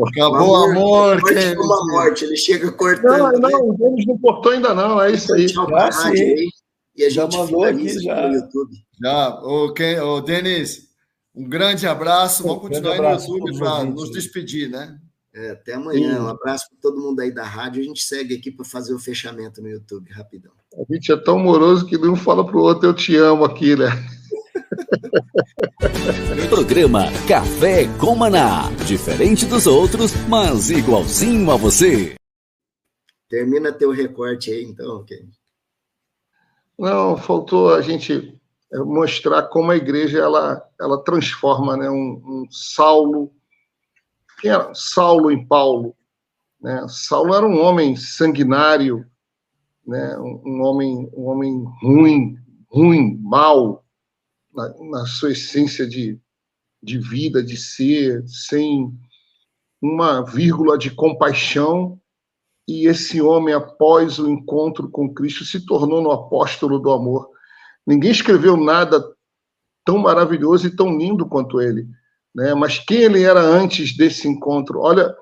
Acabou o amor, Kennedy. Uma morte, ele chega cortando. Não, o Denis não cortou ainda não, é isso aí. Tchau pra rádio aí. E a gente finaliza aqui no YouTube. Já, ô Denis, um grande abraço. Vamos continuar aí no YouTube para nos despedir, né? Até amanhã. Um abraço para todo mundo aí da rádio. A gente segue aqui para fazer o fechamento no YouTube, rapidão. A gente é tão moroso que um fala pro outro, eu te amo aqui, né? Programa Café com Maná. Diferente dos outros, mas igualzinho a você. Termina teu recorte aí, então, ok? Não, faltou a gente mostrar como a igreja ela transforma, né, um Saulo. Quem era Saulo em Paulo? Né? Saulo era um homem sanguinário, né? um homem ruim, mau, na sua essência de vida, de ser, sem uma vírgula de compaixão. E esse homem, após o encontro com Cristo, se tornou no apóstolo do amor. Ninguém escreveu nada tão maravilhoso e tão lindo quanto ele, né? Mas quem ele era antes desse encontro? Olha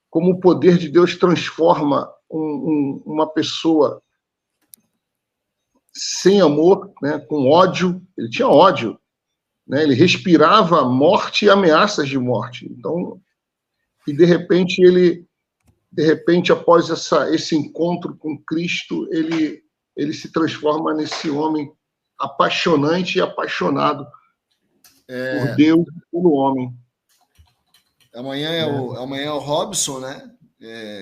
como o poder de Deus transforma uma pessoa sem amor, né? Com ódio. Ele tinha ódio, né? Ele respirava morte e ameaças de morte. Então, e de repente, após esse encontro com Cristo, ele se transforma nesse homem apaixonante e apaixonado por Deus e pelo homem. Amanhã é o Robson, né?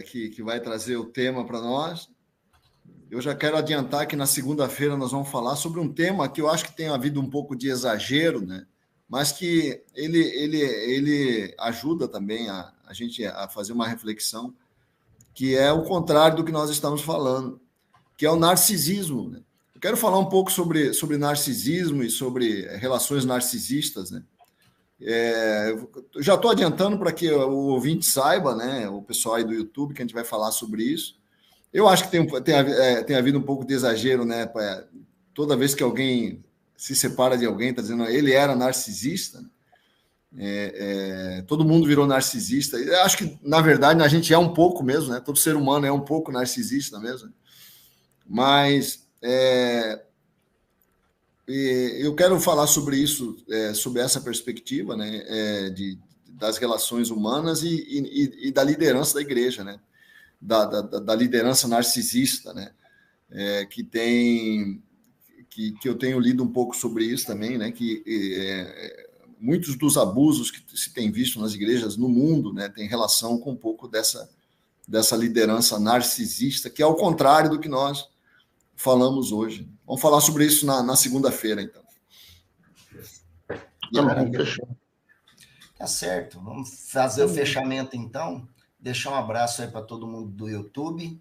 Que vai trazer o tema para nós. Eu já quero adiantar que na segunda-feira nós vamos falar sobre um tema que eu acho que tem havido um pouco de exagero, né? Mas que ele ajuda também a gente a fazer uma reflexão, que é o contrário do que nós estamos falando, que é o narcisismo, né? Eu quero falar um pouco sobre narcisismo e sobre relações narcisistas, né? Eu já estou adiantando para que o ouvinte saiba, né? O pessoal aí do YouTube, que a gente vai falar sobre isso. Eu acho que tem havido um pouco de exagero, né? Toda vez que alguém se separa de alguém, está dizendo ele era narcisista, todo mundo virou narcisista. Eu acho que, na verdade, a gente é um pouco mesmo, né? Todo ser humano é um pouco narcisista mesmo. Mas eu quero falar sobre isso, sobre essa perspectiva, né? Das relações humanas e da liderança da igreja, né? Da liderança narcisista, né? Que eu tenho lido um pouco sobre isso também, né? Que muitos dos abusos que se tem visto nas igrejas no mundo, né, tem relação com um pouco dessa liderança narcisista, que é ao contrário do que nós falamos hoje. Vamos falar sobre isso na segunda-feira, então. Tá certo. Vamos fazer o fechamento, então. Deixar um abraço aí para todo mundo do YouTube.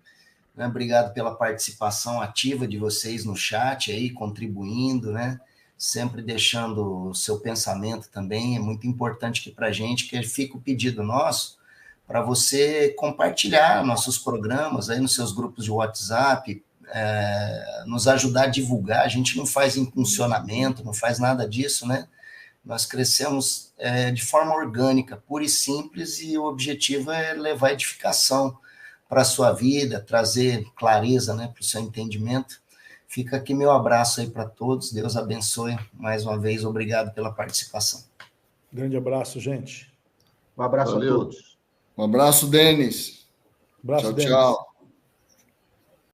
Né? Obrigado pela participação ativa de vocês no chat aí, contribuindo, né? Sempre deixando o seu pensamento também. É muito importante aqui para a gente, que fica o pedido nosso para você compartilhar nossos programas aí nos seus grupos de WhatsApp, nos ajudar a divulgar. A gente não faz impulsionamento, não faz nada disso, né? Nós crescemos de forma orgânica, pura e simples, e o objetivo é levar edificação para a sua vida, trazer clareza, né, para o seu entendimento. Fica aqui meu abraço aí para todos. Deus abençoe mais uma vez. Obrigado pela participação. Grande abraço, gente. Um abraço a todos. Um abraço, Denis. Abraço, tchau, Denis. tchau.